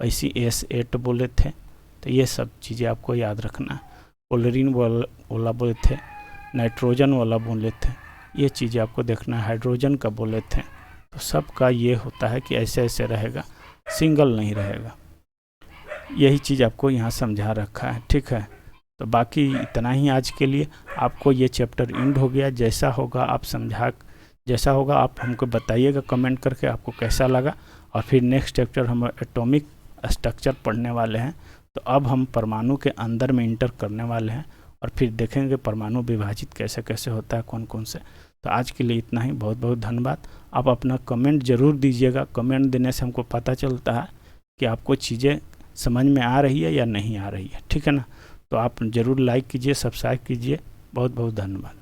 [SPEAKER 1] वैसे S8 बोले थे। तो ये सब चीज़ें आपको याद रखना है। क्लोरीन वाला बोले थे, नाइट्रोजन वाला बोले थे, ये चीज़ें आपको देखना है। हाइड्रोजन का बोले थे, तो सबका ये होता है कि ऐसे ऐसे रहेगा, सिंगल नहीं रहेगा। यही चीज़ आपको यहाँ समझा रखा है, ठीक है। तो बाकी इतना ही आज के लिए। आपको ये चैप्टर एंड हो गया। जैसा होगा आप हमको बताइएगा कमेंट करके आपको कैसा लगा। और फिर नेक्स्ट चैप्टर हम एटॉमिक स्ट्रक्चर पढ़ने वाले हैं। तो अब हम परमाणु के अंदर में इंटर करने वाले हैं और फिर देखेंगे परमाणु विभाजित कैसे कैसे होता है, कौन कौन से। तो आज के लिए इतना ही, बहुत बहुत धन्यवाद। आप अपना कमेंट ज़रूर दीजिएगा। कमेंट देने से हमको पता चलता है कि आपको चीज़ें समझ में आ रही है या नहीं आ रही है, ठीक है ना। तो आप ज़रूर लाइक कीजिए, सब्सक्राइब कीजिए। बहुत बहुत धन्यवाद।